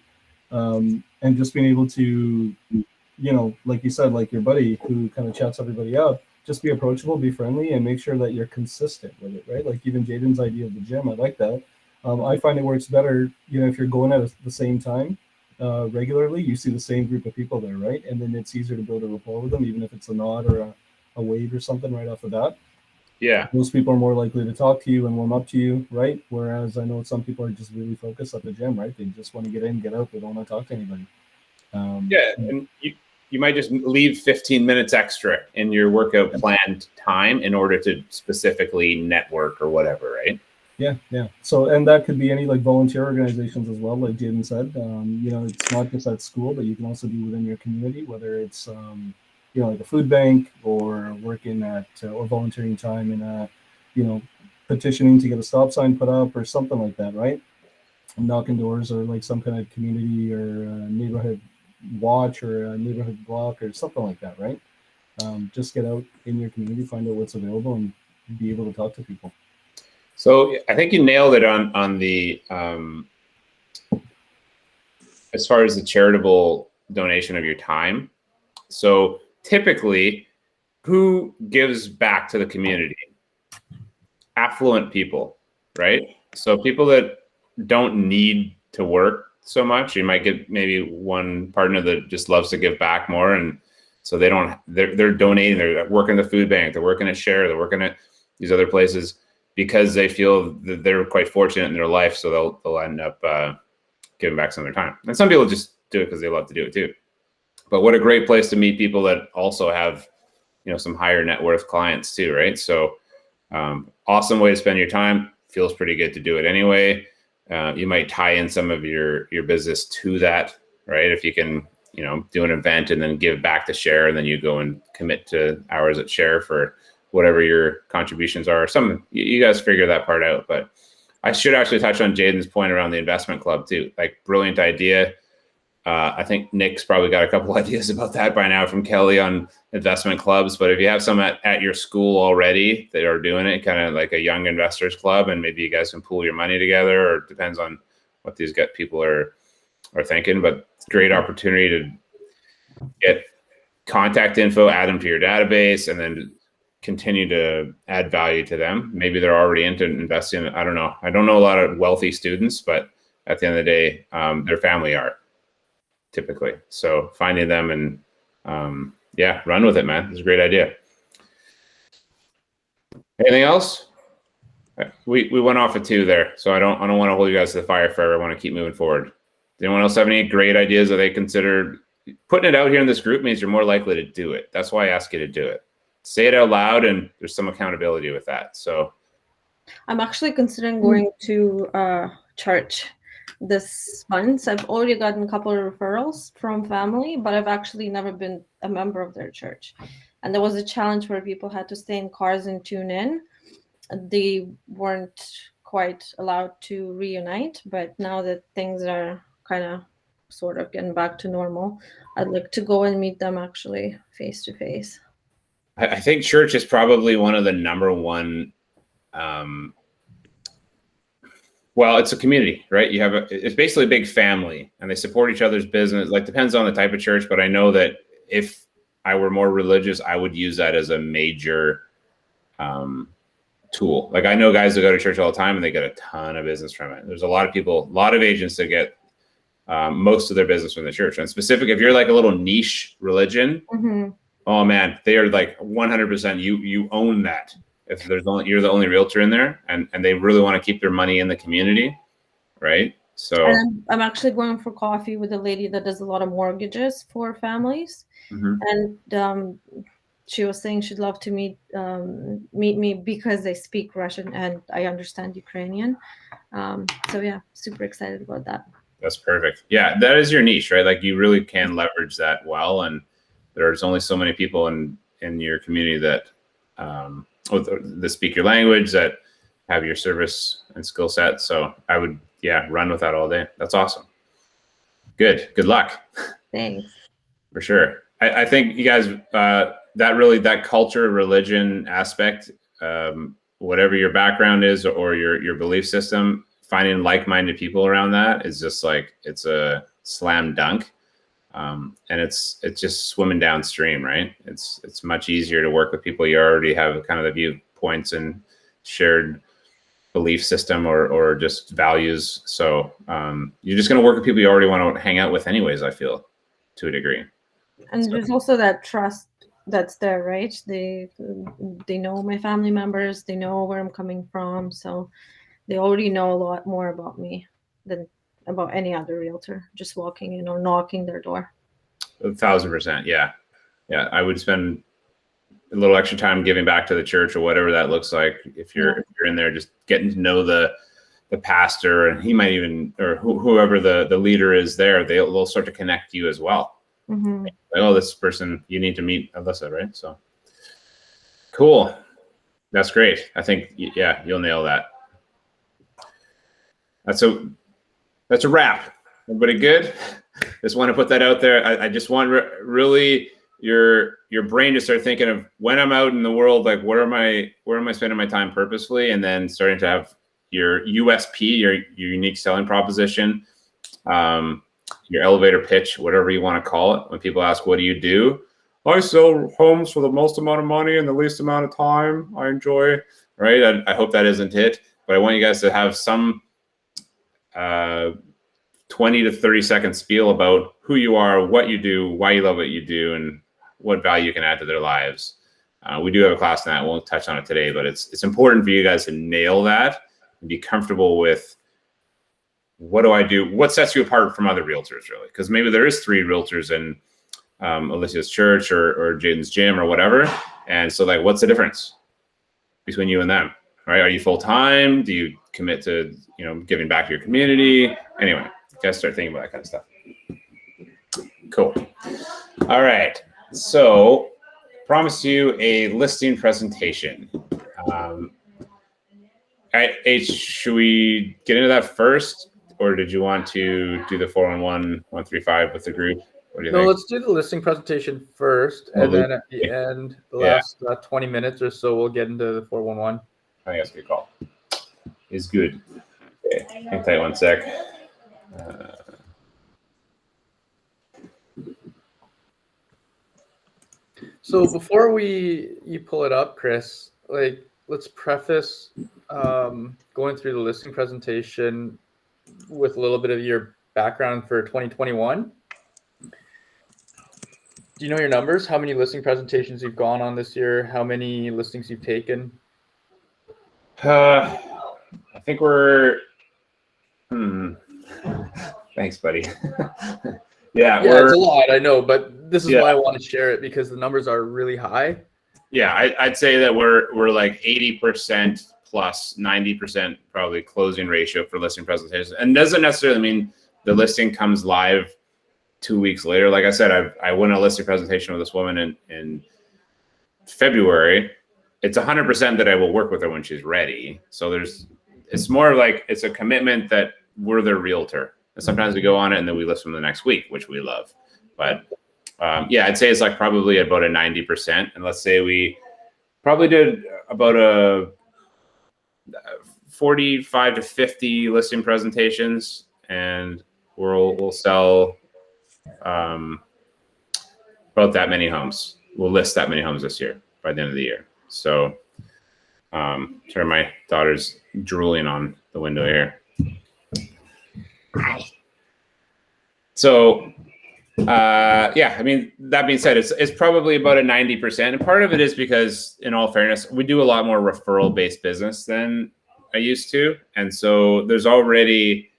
[SPEAKER 6] And just being able to, like you said, like your buddy who kind of chats everybody up, just be approachable, be friendly, and make sure that you're consistent with it, right? Like even Jaden's idea of the gym, I like that. I find it works better, if you're going at the same time regularly, you see the same group of people there, right? And then it's easier to build a rapport with them, even if it's a nod or a wave or something right off the bat.
[SPEAKER 1] Yeah.
[SPEAKER 6] Those people are more likely to talk to you and warm up to you, right? Whereas I know some people are just really focused at the gym, right? They just want to get in, get out. They don't want to talk to anybody.
[SPEAKER 1] And you might just leave 15 minutes extra in your workout planned time in order to specifically network or whatever, right?
[SPEAKER 6] Yeah. So, and that could be any like volunteer organizations as well, like Jaden said. It's not just at school, but you can also do within your community, whether it's like a food bank or working at or volunteering time in a, petitioning to get a stop sign put up or something like that, right? And knocking doors or like some kind of community or neighborhood watch or a neighborhood block or something like that, right? Just get out in your community, find out what's available, and be able to talk to people.
[SPEAKER 1] So I think you nailed it on the as far as the charitable donation of your time. So typically, who gives back to the community? Affluent people, right? So people that don't need to work so much. You might get maybe one partner that just loves to give back more, and so they're donating. They're working at the food bank. They're working at Share. They're working at these other places because they feel that they're quite fortunate in their life. So they'll end up giving back some of their time. And some people just do it because they love to do it too. But what a great place to meet people that also have, some higher net worth clients too, right? So awesome way to spend your time. Feels pretty good to do it anyway. You might tie in some of your business to that, right? If you can, do an event and then give back to Share, and then you go and commit to hours at Share for whatever your contributions are. You guys figure that part out. But I should actually touch on Jaden's point around the investment club too. Like, brilliant idea. I think Nick's probably got a couple ideas about that by now from Kelly on investment clubs. But if you have some at your school already that are doing it, kind of like a young investors club, and maybe you guys can pool your money together, or it depends on what these people are thinking. But it's a great opportunity to get contact info, add them to your database, and then continue to add value to them. Maybe they're already into investing. I don't know. I don't know a lot of wealthy students, but at the end of the day, their family are. typically. So finding them and run with it, man. It's a great idea. Anything else? We went off at 2 there, so I don't want to hold you guys to the fire forever. I want to keep moving forward. Does anyone else have any great ideas that they consider? Putting it out here in this group means you're more likely to do it. That's why I ask you to do it. Say it out loud, and there's some accountability with that. So
[SPEAKER 9] I'm actually considering going to church this month. I've already gotten a couple of referrals from family, but I've actually never been a member of their church. And there was a challenge where people had to stay in cars and tune in. They weren't quite allowed to reunite, but now that things are kind of sort of getting back to normal, I'd like to go and meet them actually face to face.
[SPEAKER 1] I think church is probably one of the number one. Well, it's a community, right? It's basically a big family, and they support each other's business. Like, depends on the type of church, but I know that if I were more religious, I would use that as a major tool. Like, I know guys that go to church all the time and they get a ton of business from it. There's a lot of people, a lot of agents that get most of their business from the church. And specific, if you're like a little niche religion, oh man, they are like 100%. You own that. If you're the only realtor in there, and they really want to keep their money in the community, right? So
[SPEAKER 9] I'm actually going for coffee with a lady that does a lot of mortgages for families, and she was saying she'd love to meet me because they speak Russian and I understand Ukrainian. So yeah, super excited about that.
[SPEAKER 1] That's perfect. Yeah, that is your niche, right? Like, you really can leverage that well, and there's only so many people in your community that speak your language, that have your service and skill set. So I would, run with that all day. That's awesome. Good luck.
[SPEAKER 9] Thanks.
[SPEAKER 1] For sure. I think you guys, that culture, religion aspect, whatever your background is or your belief system, finding like-minded people around that is just like, it's a slam dunk. And it's just swimming downstream, right? It's much easier to work with people you already have kind of the viewpoints and shared belief system or just values. So you're just going to work with people you already want to hang out with anyways, I feel, to a degree.
[SPEAKER 9] And there's also that trust that's there, right? They know my family members, they know where I'm coming from, so they already know a lot more about me than about any other realtor just walking in or knocking their door.
[SPEAKER 1] 1,000%. Yeah. I would spend a little extra time giving back to the church or whatever that looks like. If you're in there, just getting to know the pastor, and he might even, or whoever the leader is there, they'll start to connect you as well. Like, oh, this person, you need to meet Alyssa, right? So cool. That's great. I think, you'll nail that. That's a wrap. Everybody good? Just want to put that out there. I just want really your brain to start thinking of, when I'm out in the world, like, where am I spending my time purposefully, and then starting to have your USP, your unique selling proposition, your elevator pitch, whatever you want to call it. When people ask, what do you do? I sell homes for the most amount of money in the least amount of time. I enjoy, right? I hope that isn't it, but I want you guys to have some 20 to 30 second spiel about who you are, what you do, why you love what you do, and what value you can add to their lives. We do have a class on that. Won't touch on it today, but it's important for you guys to nail that and be comfortable with, what do I do? What sets you apart from other realtors, really? Because maybe there is 3 realtors in Alicia's church or Jaden's gym or whatever. And so, like, what's the difference between you and them, right? Are you full-time? Do you commit to, giving back to your community? Anyway, you guys start thinking about that kind of stuff. Cool. All right. So, promise you a listing presentation. All right, H, should we get into that first? Or did you want to do the 411-135 with the group? What do you think?
[SPEAKER 2] No, let's do the listing presentation first, and then at the end, the last 20 minutes or so, we'll get into the 411.
[SPEAKER 1] I think that's a good call. Is good. Okay, hang tight 1 sec.
[SPEAKER 2] So before you pull it up, Chris, like, let's preface going through the listing presentation with a little bit of your background for 2021. Do you know your numbers? How many listing presentations you've gone on this year? How many listings you've taken?
[SPEAKER 1] I think we're. Thanks, buddy. Yeah,
[SPEAKER 2] it's a lot, I know, but this is
[SPEAKER 1] Yeah.
[SPEAKER 2] why I want to share it, because the numbers are really high.
[SPEAKER 1] Yeah, I'd say that we're like 80% plus 90% probably closing ratio for listing presentations, and doesn't necessarily mean the listing comes live 2 weeks later. Like I said, I won a listing presentation with this woman in February. It's 100% that I will work with her when she's ready. So it's more like it's a commitment that we're their realtor. And sometimes we go on it and then we list them the next week, which we love. But yeah, I'd say it's like probably about a 90%. And let's say we probably did about a 45 to 50 listing presentations, and we'll sell about that many homes. We'll list that many homes this year by the end of the year. So sorry, my daughter's drooling on the window here. So yeah, I mean, that being said, it's probably about a 90%. And part of it is because, in all fairness, we do a lot more referral-based business than I used to. And so there's already,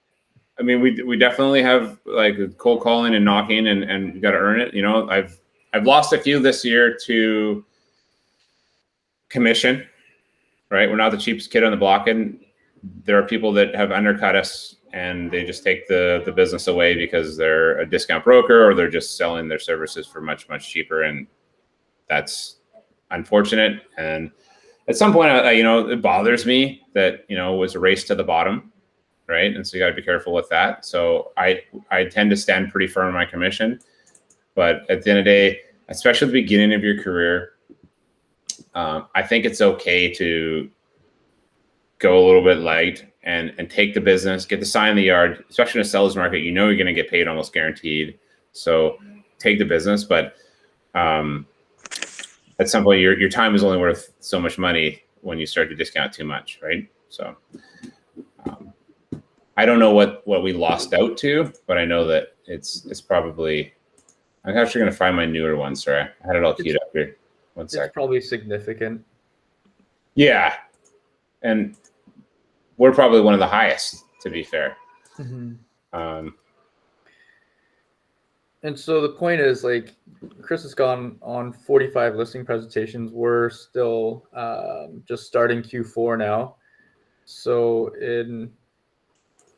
[SPEAKER 1] I mean, we definitely have like cold calling and knocking, and you got to earn it. You know, I've lost a few this year to commission, right? We're not the cheapest kid on the block, and there are people that have undercut us, and they just take the business away because they're a discount broker, or they're just selling their services for much, much cheaper. And that's unfortunate. And at some point, you know, it bothers me that, you know, it was a race to the bottom, right? And so you got to be careful with that. So I tend to stand pretty firm on my commission. But at the end of the day, especially at the beginning of your career, I think it's okay to go a little bit light and take the business, get the sign in the yard, especially in a seller's market. You know you're going to get paid almost guaranteed. So take the business. But at some point, your time is only worth so much money when you start to discount too much, right? So I don't know what we lost out to, but I know that it's probably. I'm actually going to find my newer one. Sorry, I had it all keyed up here. One sec.
[SPEAKER 2] It's probably significant.
[SPEAKER 1] Yeah, and we're probably one of the highest, to be fair.
[SPEAKER 2] Mm-hmm. And so the point is, like, Chris has gone on 45 listing presentations. We're still just starting Q4 now. So in,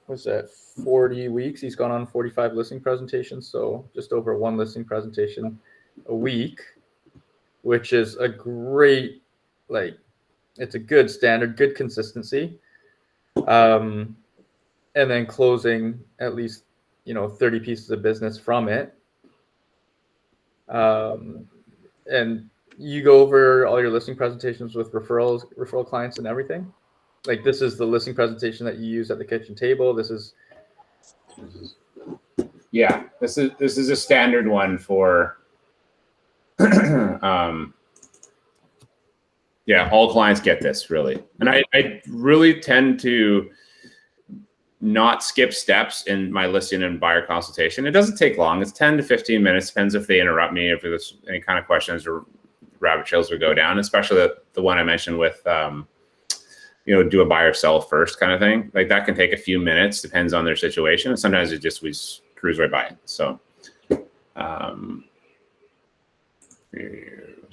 [SPEAKER 2] what's that, 40 weeks, he's gone on 45 listing presentations. So just over one listing presentation a week, which is a great, like, it's a good standard, good consistency. And then closing at least, you know, 30 pieces of business from it. And you go over all your listing presentations with referral clients and everything. Like, this is the listing presentation that you use at the kitchen table. This is
[SPEAKER 1] a standard one for yeah, all clients get this, really. And I really tend to not skip steps in my listing and buyer consultation. It doesn't take long. It's 10 to 15 minutes. Depends if they interrupt me, if there's any kind of questions or rabbit trails we go down, especially the one I mentioned with, you know, do a buy or sell first kind of thing. Like, that can take a few minutes, depends on their situation. And sometimes we cruise right by it. So let's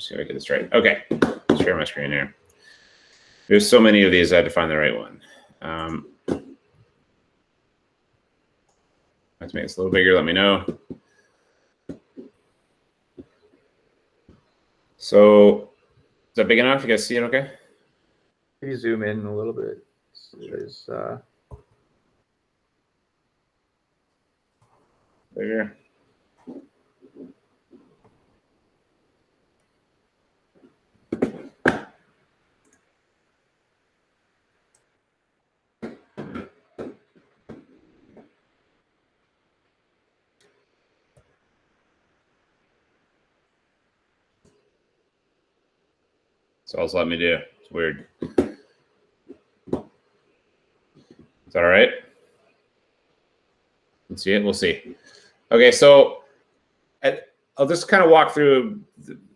[SPEAKER 1] see if I get this right. Okay, share my screen here. There's so many of these, I had to find the right one. Let's make this a little bigger, let me know. So is that big enough? You guys see it okay?
[SPEAKER 2] Maybe zoom in a little bit. So there's
[SPEAKER 1] bigger. So all it's letting me do. It's weird. Is that all right? Let's see it. We'll see. Okay, so I'll just kind of walk through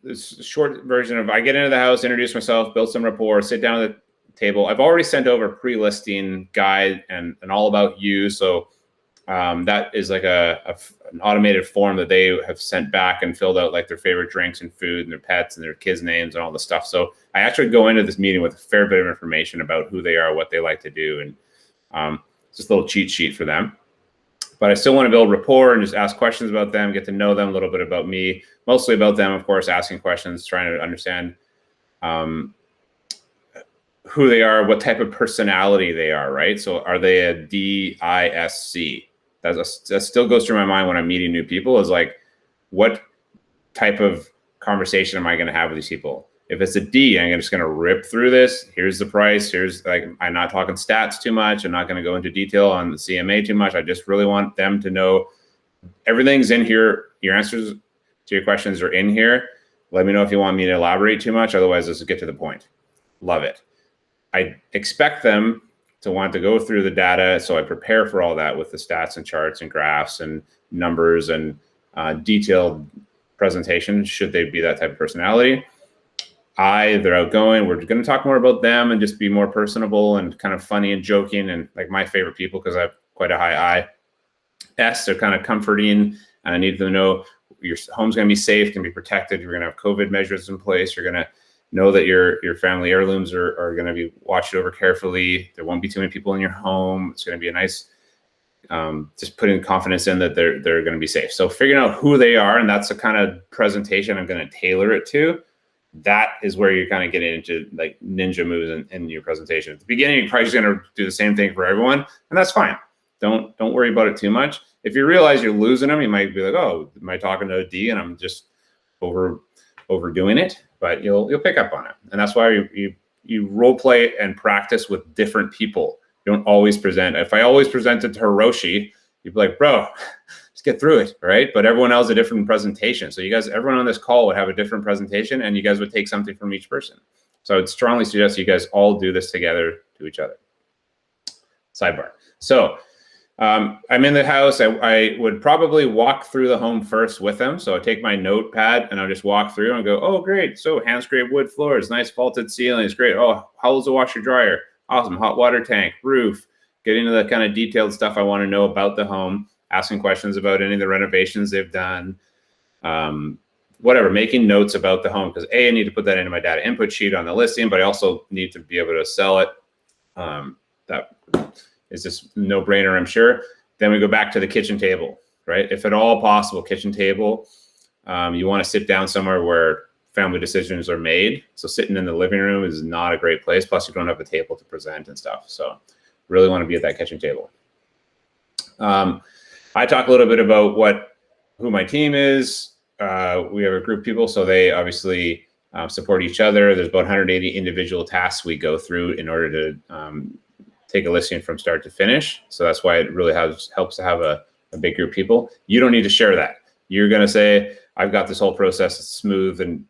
[SPEAKER 1] this short version of I get into the house, introduce myself, build some rapport, sit down at the table. I've already sent over a pre-listing guide and all about you. So that is like an automated form that they have sent back and filled out like their favorite drinks and food and their pets and their kids' names and all the stuff. So I actually go into this meeting with a fair bit of information about who they are, what they like to do, and just a little cheat sheet for them. But I still want to build rapport and just ask questions about them, get to know them, a little bit about me, mostly about them, of course, asking questions, trying to understand who they are, what type of personality they are, right? So are they a DISC? That still goes through my mind when I'm meeting new people, is like, what type of conversation am I going to have with these people? If it's a D, I'm just going to rip through this. Here's the price. Here's like, I'm not talking stats too much. I'm not going to go into detail on the CMA too much. I just really want them to know everything's in here. Your answers to your questions are in here. Let me know if you want me to elaborate too much. Otherwise, let's get to the point. Love it. I expect them to want to go through the data. So I prepare for all that with the stats and charts and graphs and numbers and detailed presentation, should they be that type of personality. They're outgoing. We're going to talk more about them and just be more personable and kind of funny and joking and like my favorite people, because I have quite a high I. S, they're kind of comforting, and I need them to know your home's going to be safe, can be protected. You're going to have COVID measures in place. You're going to know that your family heirlooms are going to be watched over carefully. There won't be too many people in your home. It's going to be a nice, just putting confidence in that they're going to be safe. So figuring out who they are, and that's the kind of presentation I'm going to tailor it to. That is where you're kind of getting into like ninja moves in your presentation. At the beginning, you're probably just going to do the same thing for everyone, and that's fine. Don't worry about it too much. If you realize you're losing them, you might be like, oh, am I talking to a D and I'm just overdoing it? But you'll pick up on it, and that's why you role play and practice with different people. You don't always present. If I always presented to Hiroshi, you'd be like, bro, just get through it, right? But everyone else a different presentation. So everyone on this call would have a different presentation, and you guys would take something from each person. So I would strongly suggest you guys all do this together to each other. Sidebar. So I'm in the house. I would probably walk through the home first with them. So I take my notepad and I'll just walk through and go, oh, great. So hand scraped wood floors, nice vaulted ceilings, great. Oh, how old's the washer dryer? Awesome. Hot water tank, roof. Get into the kind of detailed stuff I want to know about the home, asking questions about any of the renovations they've done, whatever, making notes about the home, because I need to put that into my data input sheet on the listing, but I also need to be able to sell it. That is just no brainer, I'm sure. Then we go back to the kitchen table, right? If at all possible, kitchen table. You want to sit down somewhere where family decisions are made. So sitting in the living room is not a great place. Plus, you don't have a table to present and stuff. So really want to be at that kitchen table. I talk a little bit about who my team is. We have a group of people, so they obviously support each other. There's about 180 individual tasks we go through in order to take a listing from start to finish. So that's why it really helps to have a big group of people. You don't need to share that. You're going to say, I've got this whole process, it's smooth, and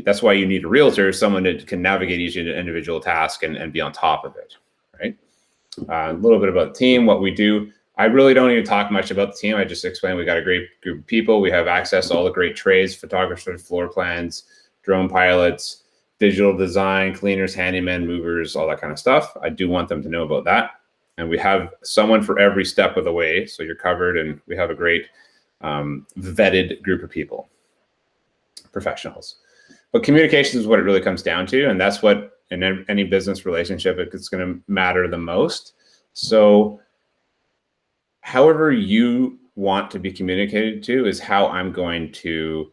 [SPEAKER 1] that's why you need a realtor, someone that can navigate each individual task and be on top of it, right? A little bit about the team, what we do. I really don't even talk much about the team. I just explain we got a great group of people. We have access to all the great trades, photographers, floor plans, drone pilots, digital design, cleaners, handymen, movers, all that kind of stuff. I do want them to know about that. And we have someone for every step of the way. So you're covered, and we have a great vetted group of people, professionals. But communication is what it really comes down to. And that's what in any business relationship, it's going to matter the most. So however you want to be communicated to is how I'm going to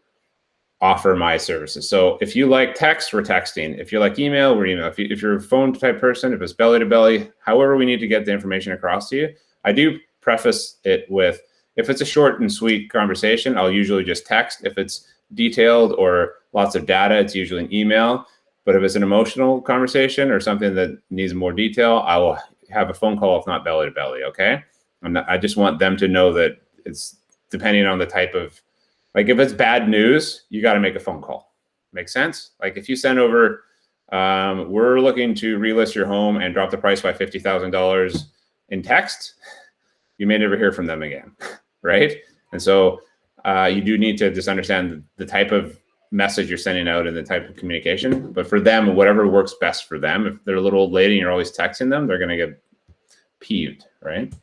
[SPEAKER 1] offer my services. So if you like text, we're texting. If you like email, we're email. If you're a phone type person, if it's belly to belly, however we need to get the information across to you, I do preface it with, if it's a short and sweet conversation, I'll usually just text. If it's detailed or lots of data, it's usually an email. But if it's an emotional conversation or something that needs more detail, I will have a phone call, if not belly to belly, okay? I just want them to know that it's depending on the type of, like if it's bad news, you got to make a phone call. Make sense? Like if you send over, we're looking to relist your home and drop the price by $50,000 in text, you may never hear from them again, right? And so you do need to just understand the type of message you're sending out and the type of communication. But for them, whatever works best for them. If they're a little old lady and you're always texting them, they're going to get peeved, right?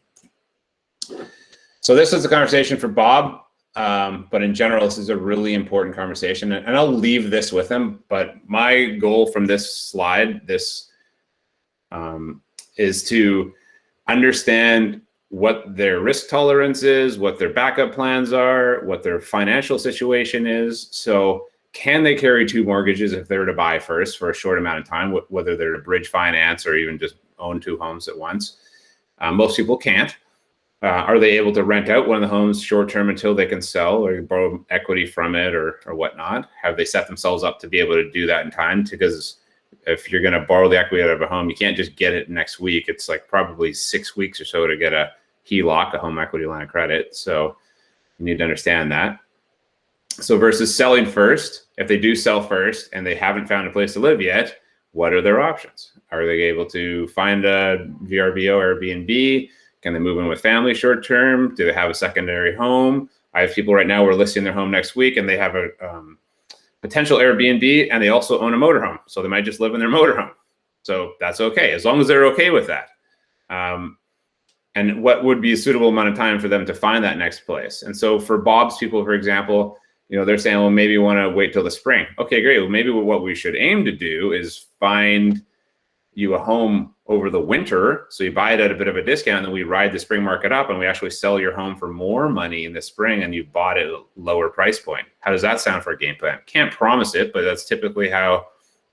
[SPEAKER 1] So this is a conversation for Bob. But in general, this is a really important conversation, and I'll leave this with him. But my goal from this slide, is to understand what their risk tolerance is, what their backup plans are, what their financial situation is. So can they carry 2 mortgages if they were to buy first for a short amount of time, whether they're to bridge finance or even just own 2 homes at once? Most people can't. Are they able to rent out one of the homes short-term until they can sell or borrow equity from it or whatnot? Have they set themselves up to be able to do that in time? Because if you're going to borrow the equity out of a home, you can't just get it next week. It's like probably 6 weeks or so to get a HELOC, a home equity line of credit. So you need to understand that. So versus selling first, if they do sell first and they haven't found a place to live yet, what are their options? Are they able to find a VRBO or Airbnb? Can they move in with family short term? Do they have a secondary home? I have people right now who are listing their home next week and they have a potential Airbnb and they also own a motorhome. So they might just live in their motorhome. So that's okay, as long as they're okay with that. And what would be a suitable amount of time for them to find that next place? And so for Bob's people, for example, they're saying, well, maybe you want to wait till the spring. Okay, great. Well, maybe what we should aim to do is find you a home over the winter. So you buy it at a bit of a discount and then we ride the spring market up and we actually sell your home for more money in the spring and you bought it at a lower price point. How does that sound for a game plan? Can't promise it, but that's typically how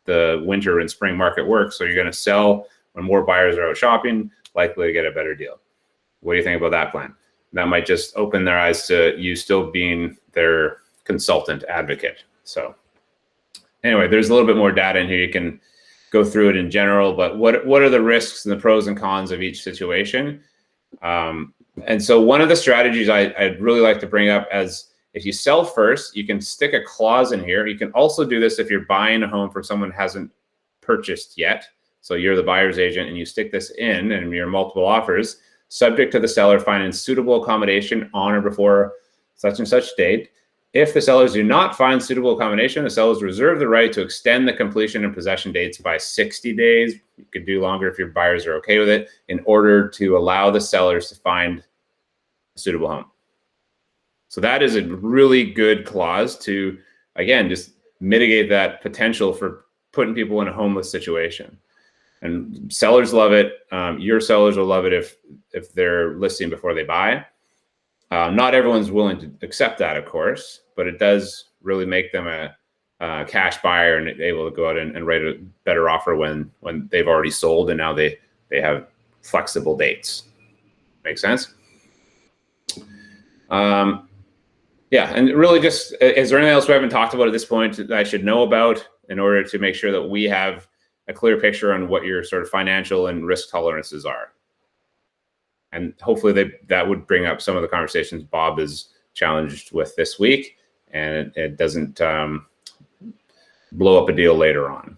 [SPEAKER 1] the winter and spring market works. So you're going to sell when more buyers are out shopping, likely to get a better deal. What do you think about that plan? That might just open their eyes to you still being their consultant advocate. So anyway, there's a little bit more data in here. You can go through it in general, but what are the risks and the pros and cons of each situation? And so one of the strategies I'd really like to bring up as if you sell first, you can stick a clause in here. You can also do this if you're buying a home for someone who hasn't purchased yet. So you're the buyer's agent and you stick this in and your multiple offers, subject to the seller finding suitable accommodation on or before such and such date. If the sellers do not find suitable accommodation, the sellers reserve the right to extend the completion and possession dates by 60 days. You could do longer if your buyers are okay with it, in order to allow the sellers to find a suitable home. So that is a really good clause to, again, just mitigate that potential for putting people in a homeless situation. And sellers love it. Your sellers will love it if they're listing before they buy. Not everyone's willing to accept that, of course, but it does really make them a cash buyer and able to go out and write a better offer when they've already sold and now they have flexible dates. Make sense? Yeah, and really just, is there anything else we haven't talked about at this point that I should know about in order to make sure that we have a clear picture on what your sort of financial and risk tolerances are? And hopefully that would bring up some of the conversations Bob is challenged with this week, and it doesn't blow up a deal later on.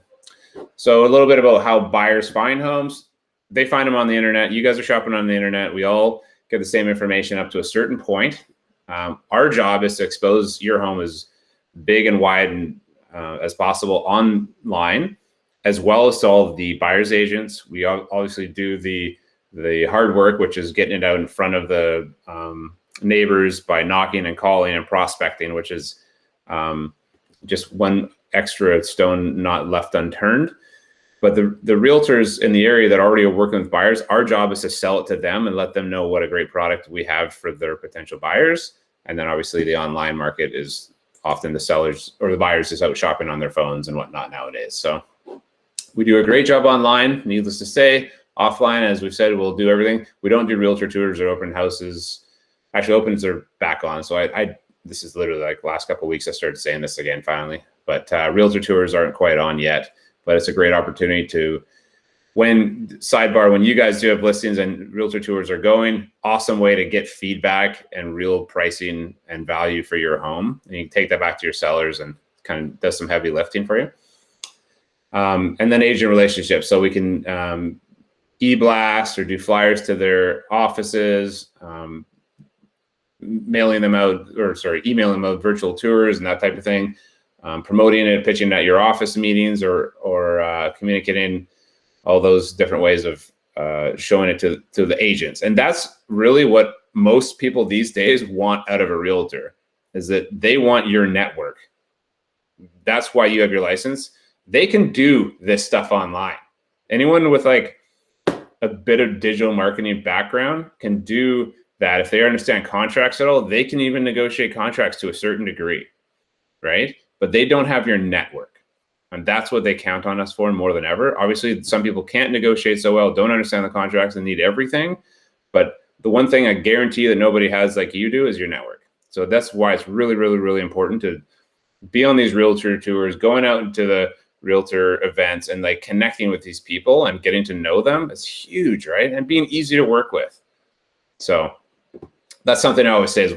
[SPEAKER 1] So a little bit about how buyers find homes. They find them on the internet. You guys are shopping on the internet. We all get the same information up to a certain point. Our job is to expose your home as big and wide and, as possible online, as well as to all of the buyer's agents. We obviously do the hard work, which is getting it out in front of the neighbors by knocking and calling and prospecting, which is just one extra stone not left unturned. But the realtors in the area that already are working with buyers, our job is to sell it to them and let them know what a great product we have for their potential buyers. And then obviously the online market is often the sellers or the buyers just out shopping on their phones and whatnot nowadays. So we do a great job online, needless to say. Offline, as we've said, we'll do everything. We don't do realtor tours or open houses. Actually, opens are back on. So this is literally like last couple of weeks I started saying this again finally. But realtor tours aren't quite on yet. But it's a great opportunity to, when you guys do have listings and realtor tours are going, awesome way to get feedback and real pricing and value for your home. And you can take that back to your sellers and kind of does some heavy lifting for you. And then agent relationships. So we can e-blast or do flyers to their offices, emailing them out virtual tours and that type of thing, promoting it, pitching at your office meetings, or communicating all those different ways of showing it to the agents. And that's really what most people these days want out of a realtor, is that they want your network. That's why you have your license. They can do this stuff online. Anyone with like a bit of digital marketing background can do that. If they understand contracts at all, they can even negotiate contracts to a certain degree, right? But they don't have your network. And that's what they count on us for more than ever. Obviously, some people can't negotiate so well, don't understand the contracts, and need everything. But the one thing I guarantee that nobody has like you do is your network. So that's why it's really, really, really important to be on these realtor tours, going out into the realtor events and like connecting with these people and getting to know them. It's huge, right? And being easy to work with. So that's something I always say is,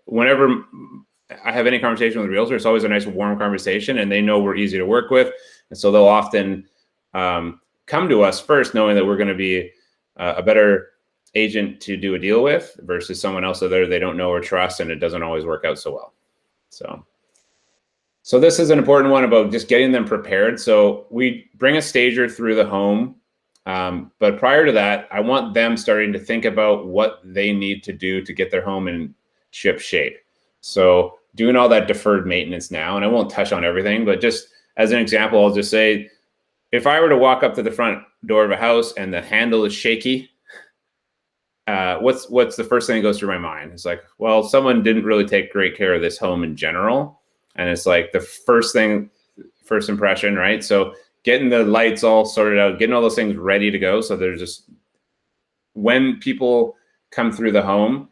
[SPEAKER 1] whenever I have any conversation with a realtor, it's always a nice warm conversation, and they know we're easy to work with. And so they'll often come to us first, knowing that we're going to be a better agent to do a deal with versus someone else that they don't know or trust, and it doesn't always work out so well. So this is an important one about just getting them prepared. So we bring a stager through the home. But prior to that, I want them starting to think about what they need to do to get their home in ship shape. So doing all that deferred maintenance now, and I won't touch on everything, but just as an example, I'll just say, if I were to walk up to the front door of a house and the handle is shaky, what's the first thing that goes through my mind? It's like, well, someone didn't really take great care of this home in general. And it's like the first impression, right? So getting the lights all sorted out, getting all those things ready to go. So there's just, when people come through the home,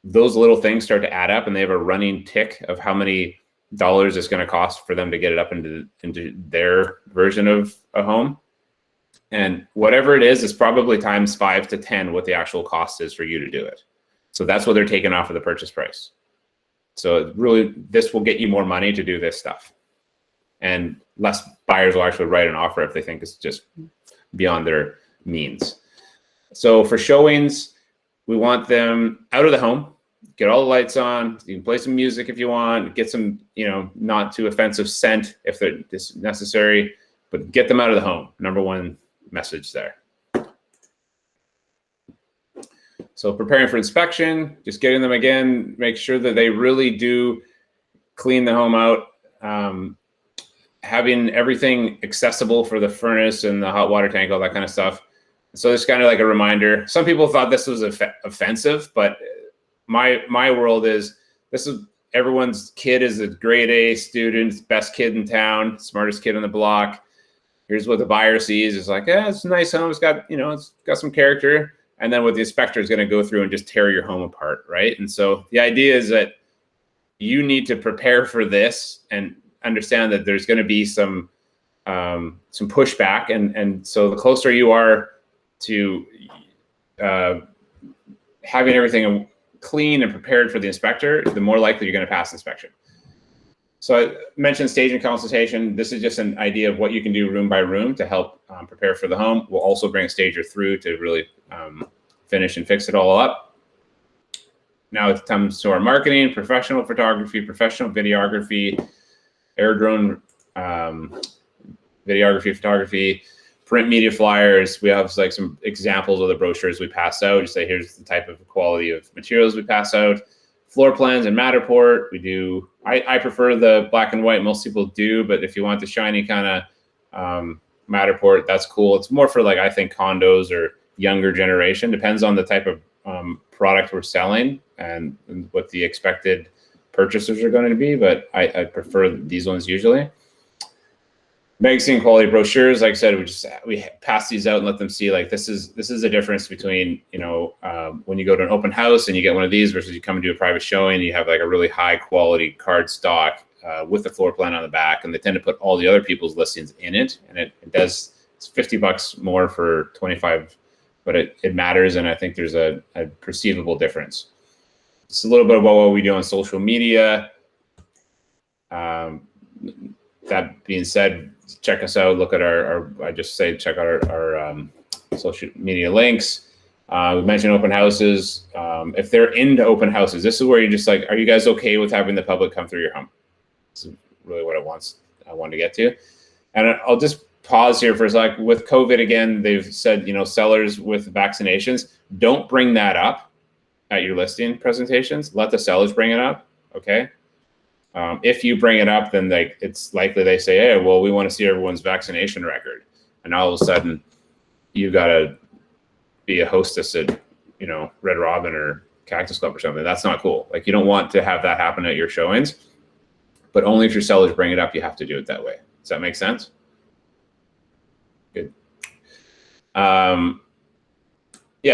[SPEAKER 1] those little things start to add up, and they have a running tick of how many dollars it's going to cost for them to get it up into their version of a home. And whatever it is probably times 5 to 10 what the actual cost is for you to do it. So that's what they're taking off of the purchase price. So really, this will get you more money to do this stuff. And less buyers will actually write an offer if they think it's just beyond their means. So for showings, we want them out of the home, get all the lights on. You can play some music if you want, get some, not too offensive scent if it's necessary, but get them out of the home. Number one message there. So preparing for inspection, just getting them again, make sure that they really do clean the home out. Having everything accessible for the furnace and the hot water tank, all that kind of stuff. So it's kind of like a reminder. Some people thought this was offensive, but my world is, this is everyone's kid is a grade A student, best kid in town, smartest kid on the block. Here's what the buyer sees. It's like, it's a nice home. It's got, it's got some character. And then what the inspector is going to go through and just tear your home apart, right? And so the idea is that you need to prepare for this and understand that there's going to be some pushback, and so the closer you are to having everything clean and prepared for the inspector, the more likely you're going to pass inspection. So I mentioned staging consultation. This is just an idea of what you can do room by room to help prepare for the home. We'll also bring a stager through to really finish and fix it all up. Now it comes to our marketing: professional photography, professional videography, air drone videography, photography, print media flyers. We have like some examples of the brochures we pass out. Just say, here's the type of quality of materials we pass out. Floor plans and Matterport. We do, I prefer the black and white. Most people do, but if you want the shiny kind of Matterport, that's cool. It's more for, like, I think condos or younger generation. Depends on the type of product we're selling and what the expected purchasers are going to be, but I prefer these ones usually. Magazine quality brochures, like I said, we pass these out and let them see, like, this is the difference between, when you go to an open house and you get one of these versus you come and do a private showing, you have like a really high quality card stock with the floor plan on the back, and they tend to put all the other people's listings in it, and it's $50 more for 25, but it matters, and I think there's a perceivable difference. It's a little bit about what we do on social media. That being said, check us out. Look at our check out our social media links. We mentioned open houses. If they're into open houses, this is where you're just like, are you guys okay with having the public come through your home? This is really what I want to get to. And I'll just pause here for a sec. With COVID again, they've said, sellers with vaccinations, don't bring that up at your listing presentations. Let the sellers bring it up, okay? If you bring it up, then it's likely they say, hey, well, we want to see everyone's vaccination record. And all of a sudden, you got to be a hostess at, Red Robin or Cactus Club or something. That's not cool. Like, you don't want to have that happen at your showings, but only if your sellers bring it up, you have to do it that way. Does that make sense? Good. Yeah,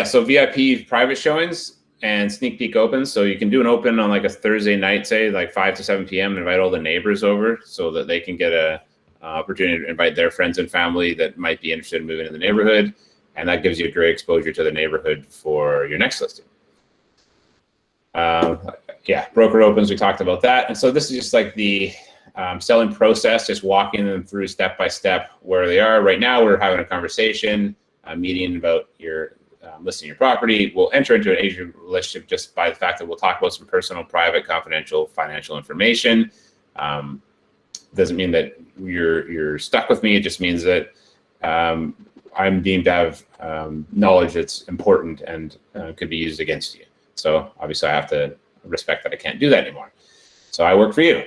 [SPEAKER 1] so VIP private showings and sneak peek opens. So you can do an open on like a Thursday night, say like 5 to 7 p.m. and invite all the neighbors over so that they can get a opportunity to invite their friends and family that might be interested in moving in the neighborhood. And that gives you a great exposure to the neighborhood for your next listing. Yeah, broker opens, we talked about that. And so this is just like the selling process, just walking them through step by step where they are. Right now, we're having a conversation, a meeting about your listing your property. We'll enter into an agent relationship just by the fact that we'll talk about some personal, private, confidential, financial information. Doesn't mean that you're stuck with me. It just means that I'm deemed to have knowledge that's important and could be used against you. So obviously I have to respect that I can't do that anymore. So I work for you.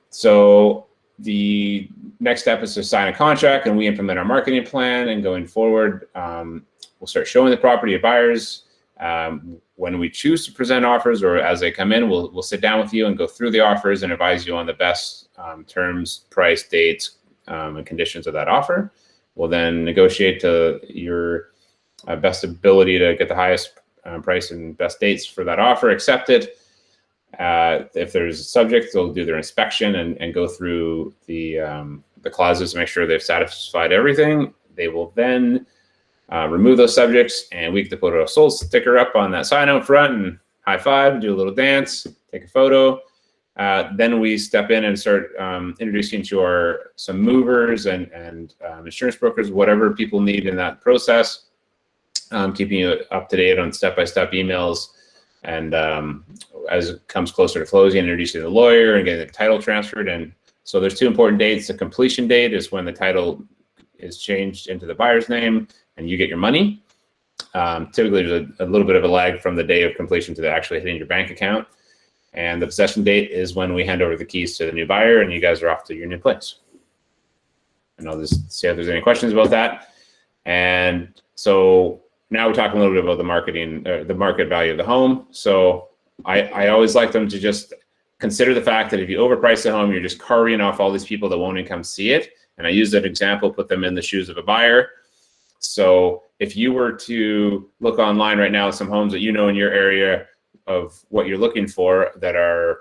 [SPEAKER 1] So the next step is to sign a contract and we implement our marketing plan, and going forward, we'll start showing the property to buyers. When we choose to present offers or as they come in, we'll sit down with you and go through the offers and advise you on the best terms, price, dates, and conditions of that offer. We'll then negotiate to your best ability to get the highest price and best dates for that offer, accept it. If there's a subject, they'll do their inspection and go through the clauses to make sure they've satisfied everything. They will then remove those subjects, and we get to put a sold sticker up on that sign out front and high five, do a little dance, take a photo. Then we step in and start introducing to some movers and insurance brokers, whatever people need in that process, keeping you up to date on step-by-step emails. And as it comes closer to closing, introducing the lawyer and getting the title transferred. And so there's two important dates. The completion date is when the title is changed into the buyer's name and you get your money. Typically, there's a little bit of a lag from the day of completion to the actually hitting your bank account. And the possession date is when we hand over the keys to the new buyer and you guys are off to your new place. And I'll just see if there's any questions about that. And so now we're talking a little bit about the market value of the home. So I always like them to just consider the fact that if you overprice the home, you're just carving off all these people that won't even come see it. And I use that example, put them in the shoes of a buyer. So if you were to look online right now at some homes that you know in your area of what you're looking for that are,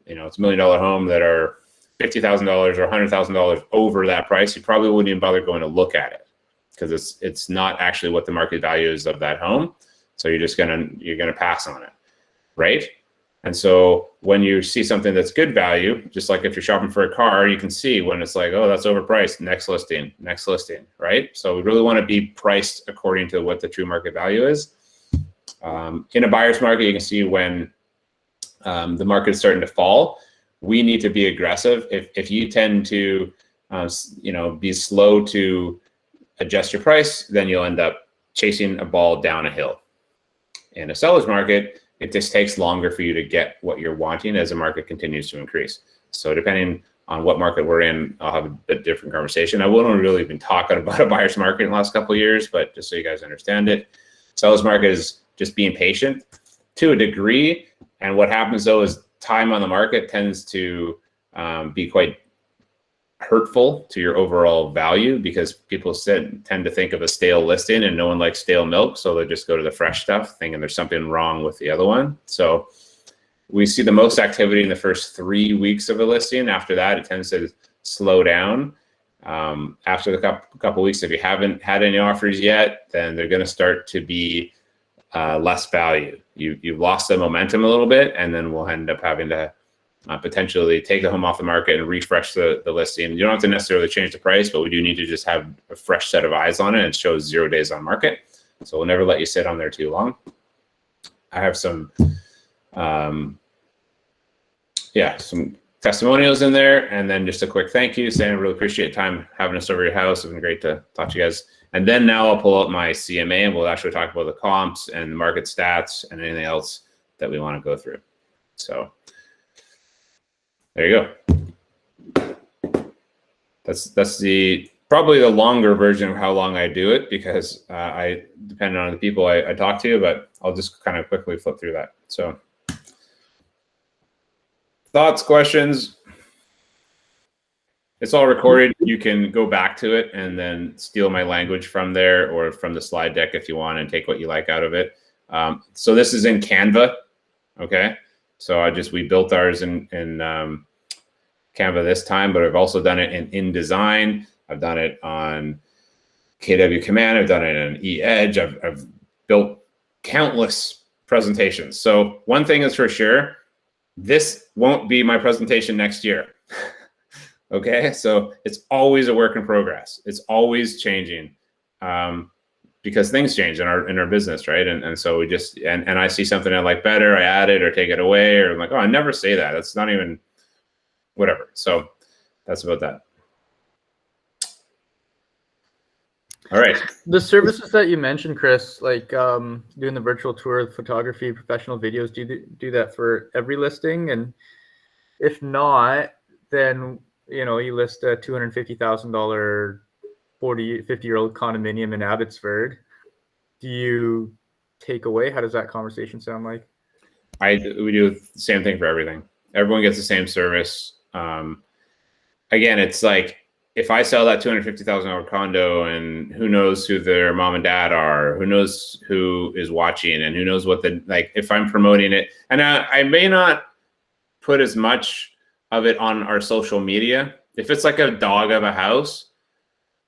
[SPEAKER 1] it's $1 million home that are $50,000 or $100,000 over that price, you probably wouldn't even bother going to look at it because it's not actually what the market value is of that home. So you're gonna pass on it, right? And so when you see something that's good value, just like if you're shopping for a car, you can see when it's like, oh, that's overpriced, next listing, right? So we really want to be priced according to what the true market value is. In a buyer's market, you can see when the market is starting to fall, we need to be aggressive. If you tend to, be slow to adjust your price, then you'll end up chasing a ball down a hill. In a seller's market, it just takes longer for you to get what you're wanting as the market continues to increase. So depending on what market we're in, I'll have a bit different conversation. I wouldn't really been talking about a buyer's market in the last couple of years, but just so you guys understand it, seller's market is just being patient to a degree. And what happens though is time on the market tends to be quite hurtful to your overall value because people tend to think of a stale listing and no one likes stale milk. So they just go to the fresh stuff thinking there's something wrong with the other one. So we see the most activity in the first 3 weeks of a listing. After that, it tends to slow down. After the couple weeks, if you haven't had any offers yet, then they're going to start to be less value. You've lost the momentum a little bit, and then we'll end up having to potentially take the home off the market and refresh the listing. You don't have to necessarily change the price, but we do need to just have a fresh set of eyes on it. It shows 0 days on market. So we'll never let you sit on there too long. I have some, some testimonials in there, and then just a quick thank you saying I really appreciate time having us over your house. It's been great to talk to you guys. And then now I'll pull out my CMA and we'll actually talk about the comps and the market stats and anything else that we want to go through. So there you go. That's the probably the longer version of how long I do it, because I depend on the people I talk to, but I'll just kind of quickly flip through that. So thoughts, questions? It's all recorded. You can go back to it and then steal my language from there or from the slide deck if you want and take what you like out of it. So this is in Canva. Okay. So we built ours in Canva this time, but I've also done it in InDesign. I've done it on KW Command. I've done it in eEdge. I've built countless presentations. So one thing is for sure, this won't be my presentation next year. Okay, so it's always a work in progress. It's always changing because things change in our business, right? And so we just and I see something I like better, I add it or take it away, or I'm like, oh, I never say that. That's not even whatever. So that's about that. All right.
[SPEAKER 2] The services that you mentioned, Chris, like doing the virtual tour of photography, professional videos, do you do that for every listing? And if not, then you list a $250,000 50-year-old condominium in Abbotsford. Do you take away? How does that conversation sound like?
[SPEAKER 1] We do the same thing for everything. Everyone gets the same service. Again, it's like if I sell that $250,000 condo, and who knows who their mom and dad are, who knows who is watching, and who knows what if I'm promoting it, and I may not put as much of it on our social media. If it's like a dog of a house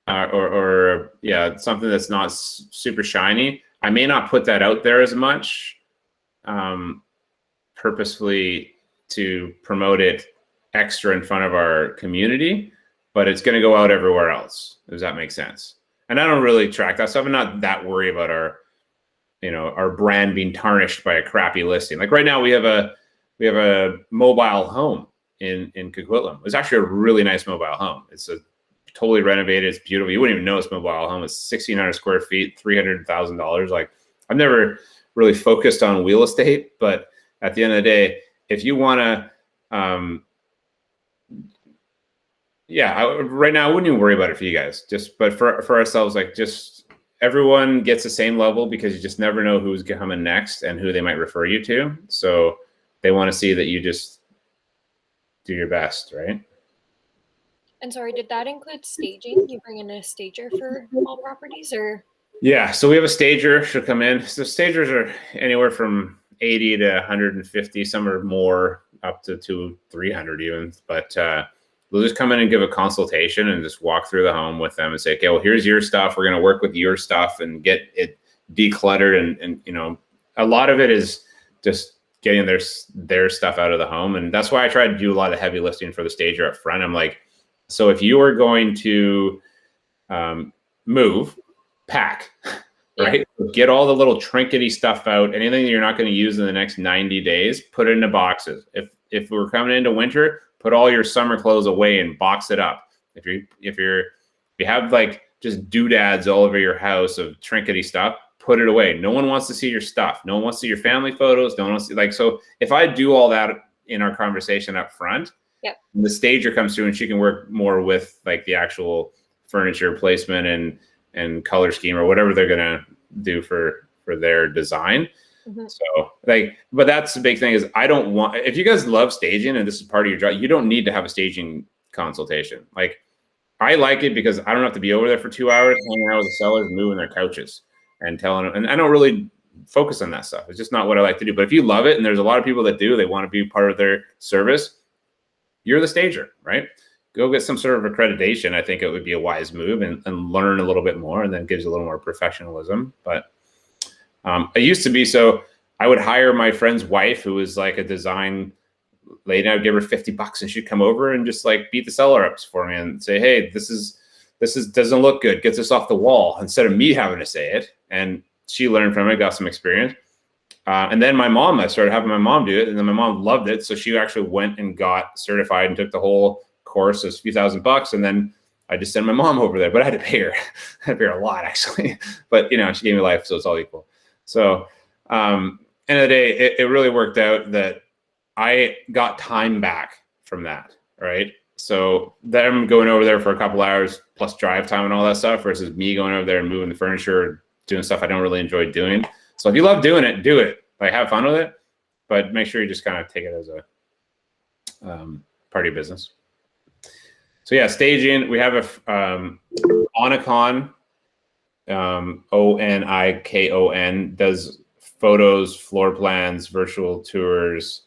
[SPEAKER 1] or something that's not super shiny, I may not put that out there as much purposefully to promote it extra in front of our community, but it's going to go out everywhere else. Does that make sense? And I don't really track that stuff. I'm not that worried about our brand being tarnished by a crappy listing. Like right now we have a mobile home in Coquitlam. It's actually a really nice mobile home. It's a totally renovated. It's beautiful. You wouldn't even know it's a mobile home. It's 1,600 square feet, $300,000. Like I've never really focused on real estate, but at the end of the day, if you want to, right now I wouldn't even worry about it for you guys. But for ourselves, like just everyone gets the same level because you just never know who's coming next and who they might refer you to. So they want to see that you just do your best, right?
[SPEAKER 3] And sorry, did that include staging? You bring in a stager for all properties, or?
[SPEAKER 1] Yeah, so we have a stager. She'll come in. So stagers are anywhere from 80 to 150. Some are more, up to 300 even. But we'll just come in and give a consultation and just walk through the home with them and say, okay, well, here's your stuff. We're going to work with your stuff and get it decluttered. And a lot of it is just getting their stuff out of the home. And that's why I try to do a lot of heavy lifting for the stager up front. I'm like, so if you are going to move, pack, right? Yeah. Get all the little trinkety stuff out. Anything that you're not going to use in the next 90 days, put it into boxes. If we're coming into winter, put all your summer clothes away and box it up. If you have like just doodads all over your house of trinkety stuff, put it away. No one wants to see your stuff. No one wants to see your family photos. No one wants to see, so if I do all that in our conversation up front,
[SPEAKER 3] yep.
[SPEAKER 1] The stager comes through and she can work more with like the actual furniture placement and color scheme or whatever they're going to do for their design.
[SPEAKER 3] Mm-hmm.
[SPEAKER 1] So but that's the big thing is if you guys love staging and this is part of your job, you don't need to have a staging consultation. Like I like it because I don't have to be over there for 2 hours hanging out with the sellers, moving their couches and telling them, and I don't really focus on that stuff. It's just not what I like to do. But if you love it, and there's a lot of people that do, they want to be part of their service, you're the stager, right? Go get some sort of accreditation. I think it would be a wise move and learn a little bit more, and then gives you a little more professionalism. But it used to be so I would hire my friend's wife who was like a design lady. I would give her $50 and she'd come over and just like beat the seller ups for me and say, hey, this is doesn't look good. Get this off the wall, instead of me having to say it. And she learned from it, got some experience. And then I started having my mom do it, and then my mom loved it. So she actually went and got certified and took the whole course. It was a few $1,000s. And then I just sent my mom over there, but I had to pay her. I had to pay her a lot, actually. But, she gave me life, so it's all equal. So end of the day, it really worked out that I got time back from that, right? So them going over there for a couple hours plus drive time and all that stuff versus me going over there and moving the furniture, doing stuff I don't really enjoy doing. So if you love doing it, do it. Like, have fun with it, but make sure you just kind of take it as a party business. So yeah, staging. We have a Onikon, Onikon, does photos, floor plans, virtual tours,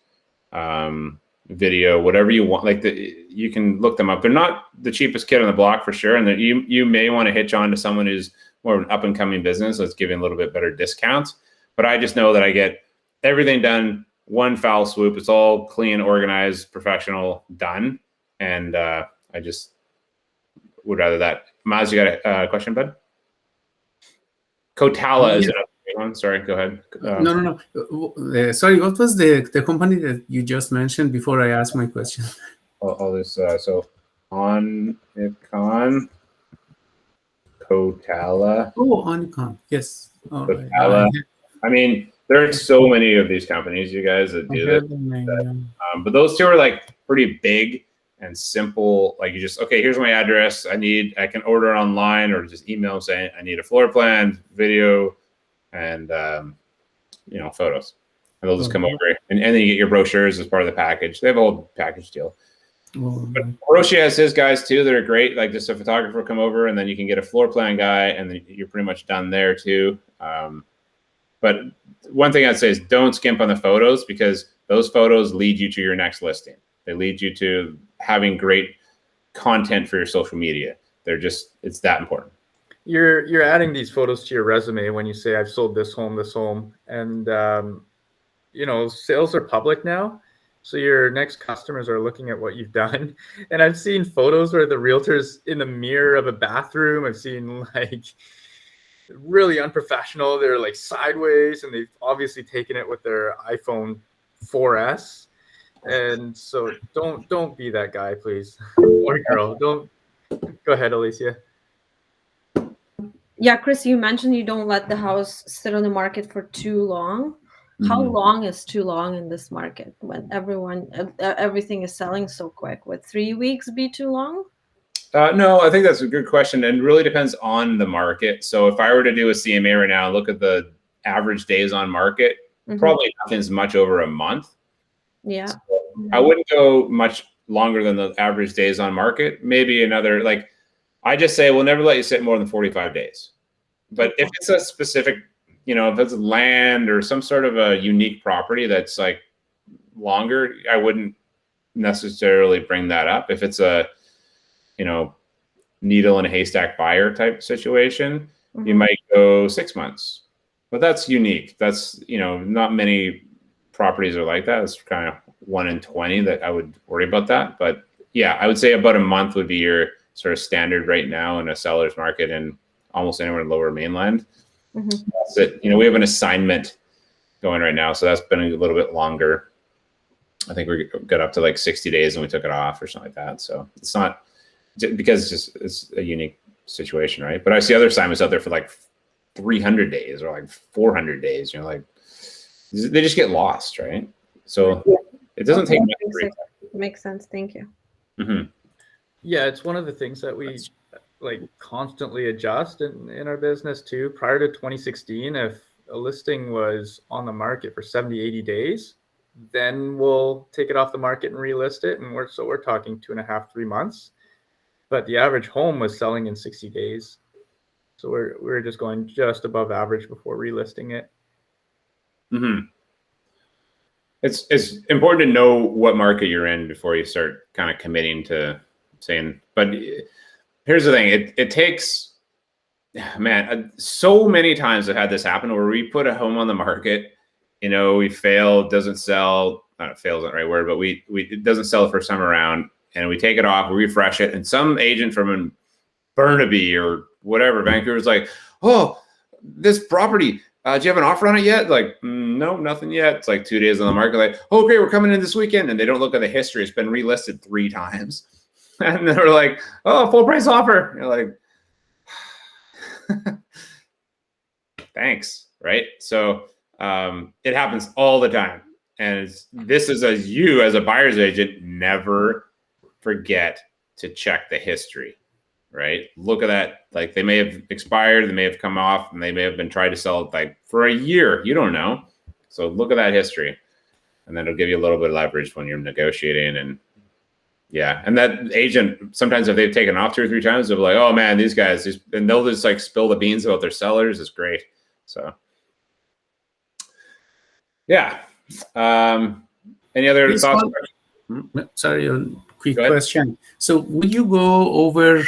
[SPEAKER 1] video, whatever you want. Like you can look them up. They're not the cheapest kid on the block for sure, and you may want to hitch on to someone who's more of an up and coming business that's giving a little bit better discounts. But I just know that I get everything done one foul swoop. It's all clean, organized, professional, done, and I just would rather that. Maz, you got a question, bud? Kotala is another big one. Sorry, go ahead.
[SPEAKER 10] No. Sorry, what was the company that you just mentioned before I ask my question?
[SPEAKER 1] All this. So Onikon, Kotala.
[SPEAKER 10] Oh, Onikon. Yes. All right.
[SPEAKER 1] Kotala. I mean, there are so many of these companies, you guys, that do that. But those two are like pretty big and simple. Like you just, okay, here's my address. I can order it online or just email them saying I need a floor plan, video, and photos. And they'll just come over and then you get your brochures as part of the package. They have a whole package deal. But Hiroshi has his guys too that are great. Like just a photographer come over and then you can get a floor plan guy and then you're pretty much done there too. But one thing I'd say is don't skimp on the photos because those photos lead you to your next listing. They lead you to having great content for your social media. It's that important.
[SPEAKER 2] You're adding these photos to your resume when you say I've sold this home, and sales are public now. So your next customers are looking at what you've done. And I've seen photos where the realtor's in the mirror of a bathroom. I've seen like really unprofessional. They're like sideways and they've obviously taken it with their iPhone 4S. And so don't be that guy, please. Or girl. Don't go ahead, Alicia.
[SPEAKER 9] Yeah, Chris, you mentioned you don't let the house sit on the market for too long. How long is too long in this market when everything is selling so quick? Would 3 weeks be too long?
[SPEAKER 1] No, I think that's a good question, and really depends on the market. So if I were to do a CMA right now, look at the average days on market, probably nothing's much over a month.
[SPEAKER 9] Yeah.
[SPEAKER 1] So I wouldn't go much longer than the average days on market. Maybe another, like I just say, we'll never let you sit more than 45 days. But if it's a specific, if it's land or some sort of a unique property that's like longer, I wouldn't necessarily bring that up. If it's a, needle in a haystack buyer type situation, you might go 6 months. But that's unique. That's, not many properties are like that. It's kind of 1 in 20 that I would worry about that. But yeah, I would say about a month would be your sort of standard right now in a seller's market in almost anywhere in Lower Mainland. That's it. We have an assignment going right now, so that's been a little bit longer. I think we got up to like 60 days and we took it off or something like that. So it's not because it's a unique situation, right? But I see other assignments out there for like 300 days or like 400 days. They just get lost, right? So it doesn't take much.
[SPEAKER 9] Makes sense. Thank you.
[SPEAKER 2] Yeah, it's one of the things that we like constantly adjust in our business too. Prior to 2016, if a listing was on the market for 70, 80 days, then we'll take it off the market and relist it. And we're talking 2.5, 3 months. But the average home was selling in 60 days. So we're just going just above average before relisting it.
[SPEAKER 1] It's important to know what market you're in before you start kind of committing to saying, but here's the thing. It takes, man, so many times I've had this happen where we put a home on the market, we fail, doesn't sell, fail isn't the right word, but it doesn't sell the first time around and we take it off, we refresh it. And some agent from Burnaby or whatever, Vancouver's like, oh, this property, do you have an offer on it yet? Like, no, nothing yet. It's like 2 days on the market. Like, oh, great, we're coming in this weekend. And they don't look at the history. It's been relisted 3 times. And they're like, oh, full price offer. You're like, thanks, right? So it happens all the time. And this is as you, as a buyer's agent, never forget to check the history, right? Look at that. Like, they may have expired, they may have come off, and they may have been trying to sell it like for a year. You don't know. So look at that history. And then it'll give you a little bit of leverage when you're negotiating. And yeah, and that agent, sometimes if they've taken off 2 or 3 times, they'll be like, oh man, these guys, and they'll just like spill the beans about their sellers. It's great. So yeah. Any other thoughts?
[SPEAKER 10] Sorry, a quick question. So would you go over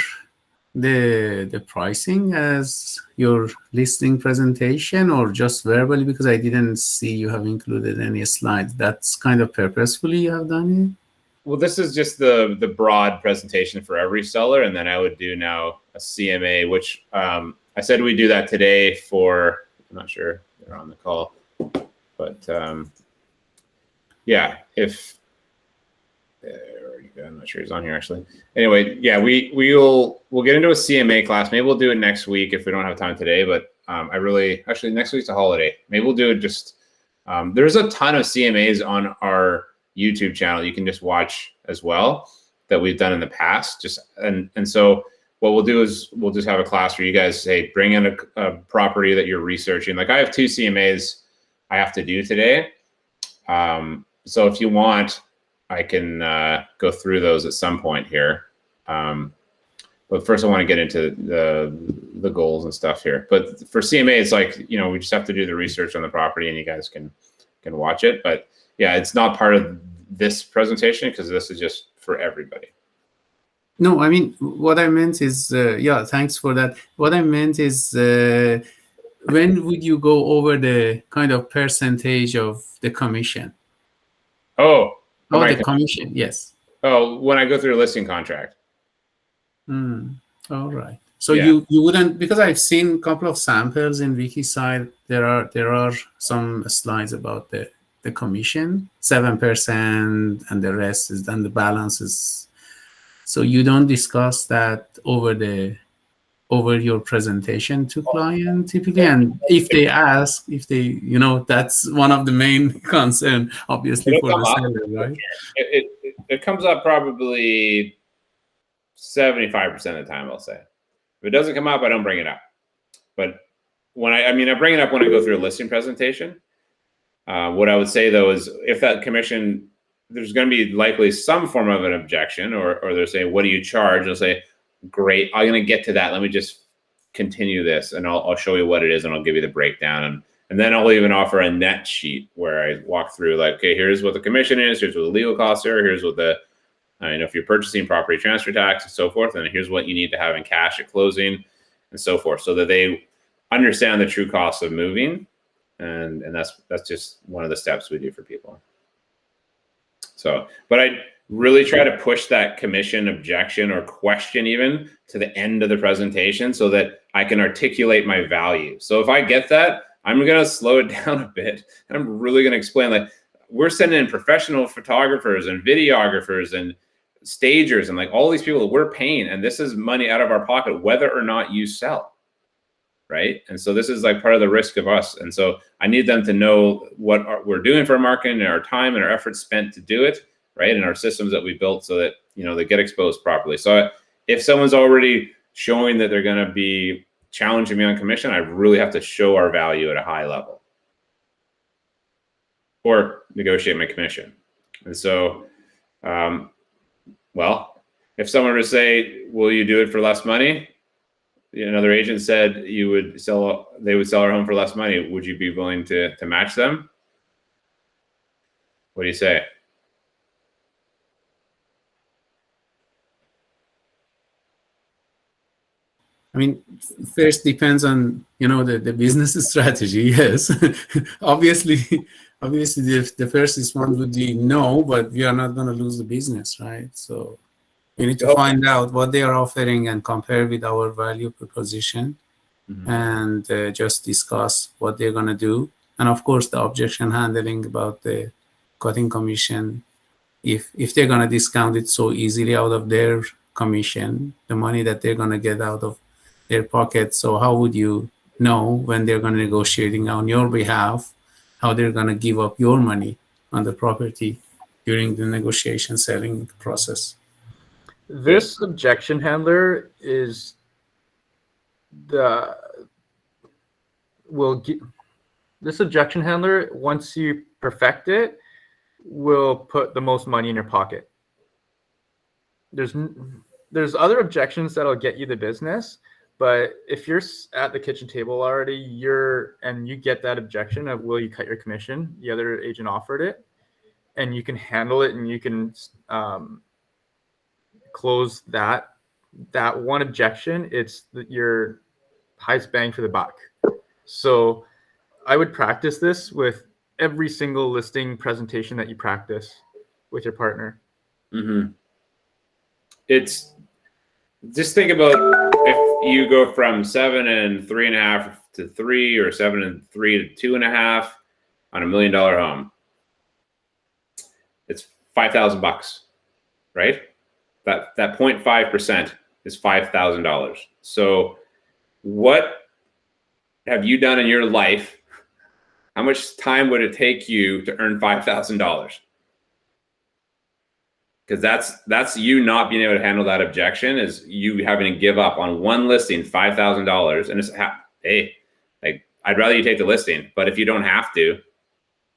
[SPEAKER 10] the pricing as your listing presentation, or just verbally? Because I didn't see you have included any slides. That's kind of purposefully you have done it?
[SPEAKER 1] Well, this is just the broad presentation for every seller. And then I would do now a CMA, which I said we do that today for, I'm not sure they're on the call, but yeah, if I'm not sure he's on here actually. Anyway, yeah, we'll get into a CMA class. Maybe we'll do it next week if we don't have time today. But actually next week's a holiday. Maybe we'll do it just. There's a ton of CMAs on our YouTube channel you can just watch as well that we've done in the past. And so what we'll do is we'll just have a class where you guys say bring in a property that you're researching. Like I have 2 CMAs I have to do today. So if you want, I can go through those at some point here. But first I want to get into the goals and stuff here. But for CMA, it's like, we just have to do the research on the property and you guys can watch it. But yeah, it's not part of this presentation because this is just for everybody.
[SPEAKER 10] No, I mean, what I meant is, yeah, thanks for that. What I meant is, when would you go over the kind of percentage of the commission?
[SPEAKER 1] Oh,
[SPEAKER 10] the commission, yes.
[SPEAKER 1] Oh, when I go through a listing contract.
[SPEAKER 10] All right. So
[SPEAKER 1] yeah.
[SPEAKER 10] you wouldn't, because I've seen a couple of samples in WikiSite. There are some slides about the commission, 7%, and the rest is then the balance is. So you don't discuss that over your presentation to client typically, and if they ask, that's one of the main concern, obviously, for the seller, right?
[SPEAKER 1] It comes up probably 75% of the time, I'll say. If it doesn't come up, I don't bring it up. But when I bring it up when I go through a listing presentation. What I would say though is if that commission, there's going to be likely some form of an objection, or they're saying, what do you charge? They'll say, great, I'm going to get to that. Let me just continue this and I'll show you what it is and I'll give you the breakdown. And then I'll even offer a net sheet where I walk through like, okay, here's what the commission is. Here's what the legal costs are. Here's what if you're purchasing property transfer tax and so forth. And here's what you need to have in cash at closing and so forth, so that they understand the true cost of moving. And that's just one of the steps we do for people. So, but I really try to push that commission objection or question even to the end of the presentation so that I can articulate my value. So if I get that, I'm going to slow it down a bit. And I'm really going to explain, like, we're sending in professional photographers and videographers and stagers and like all these people that we're paying. And this is money out of our pocket, whether or not you sell. Right. And so this is like part of the risk of us. And so I need them to know what we're doing for marketing and our time and our efforts spent to do it. Right. And our systems that we built so that, they get exposed properly. So if someone's already showing that they're going to be challenging me on commission, I really have to show our value at a high level or negotiate my commission. And so, well, if someone were to say, will you do it for less money? Another agent said they would sell our home for less money. Would you be willing to match them? What do you say?
[SPEAKER 10] I mean, first depends on, the business strategy. Yes, obviously the first response would be no, but we are not going to lose the business, right? So we need to find out what they are offering and compare with our value proposition. and just discuss what they're going to do. And of course, the objection handling about the cutting commission. If they're going to discount it so easily out of their commission, the money that they're going to get out of their pocket. So how would you know when they're going to negotiating on your behalf, how they're going to give up your money on the property during the negotiation selling process?
[SPEAKER 2] This objection handler is this objection handler, once you perfect it, will put the most money in your pocket. There's other objections that'll get you the business, but if you're at the kitchen table already, you get that objection of will you cut your commission? The other agent offered it, and you can handle it, and you can close that one objection. It's your highest bang for the buck. So I would practice this with every single listing presentation that you practice with your partner.
[SPEAKER 1] Mm-hmm. It's just think about if you go from 7 and 3.5 to 3, or 7 and 3 to 2.5 on $1 million home. It's $5,000, right? That 0.5% is $5,000. So what have you done in your life? How much time would it take you to earn $5,000? Because that's you not being able to handle that objection, is you having to give up on one listing $5,000, and it's hey, like I'd rather you take the listing, but if you don't have to,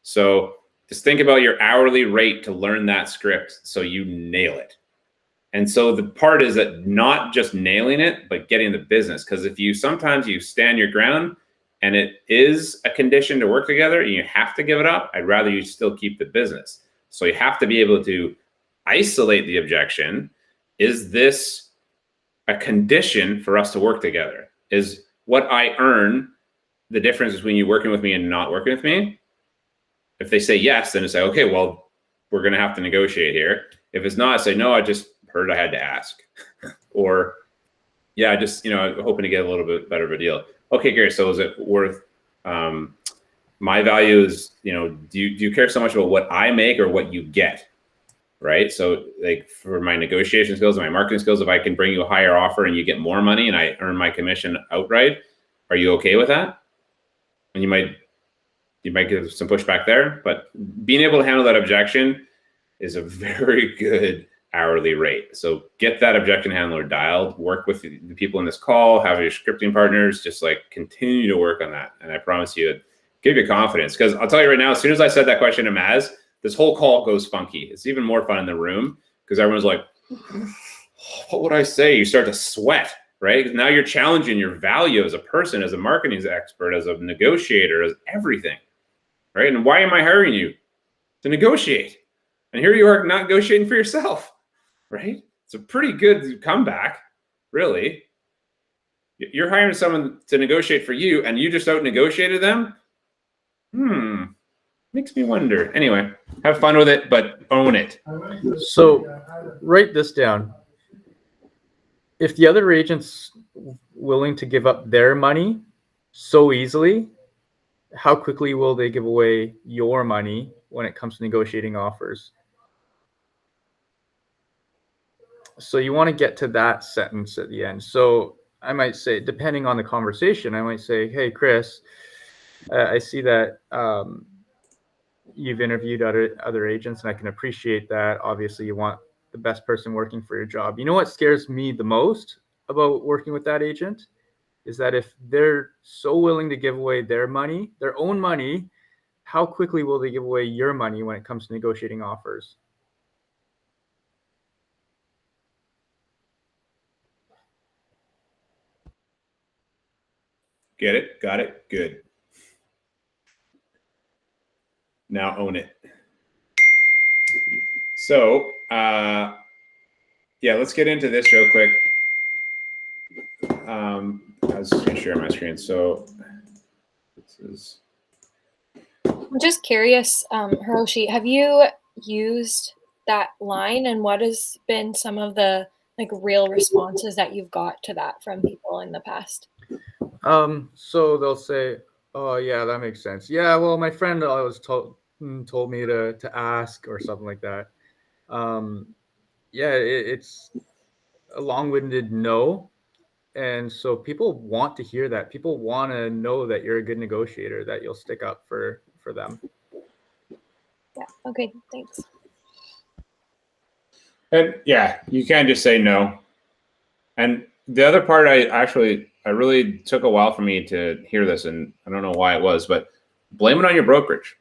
[SPEAKER 1] so just think about your hourly rate to learn that script so you nail it. And so the part is that not just nailing it, but getting the business. Because if sometimes you stand your ground and it is a condition to work together and you have to give it up, I'd rather you still keep the business. So you have to be able to isolate the objection. Is this a condition for us to work together? Is what I earn the difference between you working with me and not working with me? If they say yes, then it's like, okay, well, we're going to have to negotiate here. If it's not, I say, no, I just heard I had to ask. Or, yeah, just, hoping to get a little bit better of a deal. Okay, Gary, so is it worth, my value is, do you care so much about what I make or what you get? Right? So like for my negotiation skills and my marketing skills, if I can bring you a higher offer and you get more money and I earn my commission outright, are you okay with that? And you might give some pushback there, but being able to handle that objection is a very good hourly rate. So get that objection handler dialed, work with the people in this call, have your scripting partners, just like continue to work on that. And I promise you, it give you confidence. Because I'll tell you right now, as soon as I said that question to Maz, this whole call goes funky. It's even more fun in the room because everyone's like, what would I say? You start to sweat, right? Now you're challenging your value as a person, as a marketing expert, as a negotiator, as everything, right? And why am I hiring you? To negotiate. And here you are not negotiating for yourself, right? It's a pretty good comeback, really. You're hiring someone to negotiate for you and you just out-negotiated them? Makes me wonder. Anyway, have fun with it, but own it.
[SPEAKER 2] So write this down. If the other agent's willing to give up their money so easily, how quickly will they give away your money when it comes to negotiating offers? So you want to get to that sentence at the end. So I might say, depending on the conversation, I might say, hey, Chris, I see that you've interviewed other agents, and I can appreciate that. Obviously, you want the best person working for your job. You know what scares me the most about working with that agent is that if they're so willing to give away their money, their own money, how quickly will they give away your money when it comes to negotiating offers?
[SPEAKER 1] Get it? Got it? Good. Now own it. So, yeah, let's get into this real quick. I was just going to share my screen. So, this is.
[SPEAKER 3] I'm just curious, Hiroshi, have you used that line, and what has been some of the real responses that you've got to that from people in the past?
[SPEAKER 2] So they'll say, "Oh yeah, that makes sense. Yeah, well, my friend always told me to ask or something like that." Yeah, it's a long-winded no, and so people want to hear that. People want to know that you're a good negotiator, that you'll stick up for them.
[SPEAKER 3] Yeah. Okay. Thanks.
[SPEAKER 1] And yeah, you can't just say no. And the other part, I really took a while for me to hear this, and I don't know why it was, but blame it on your brokerage,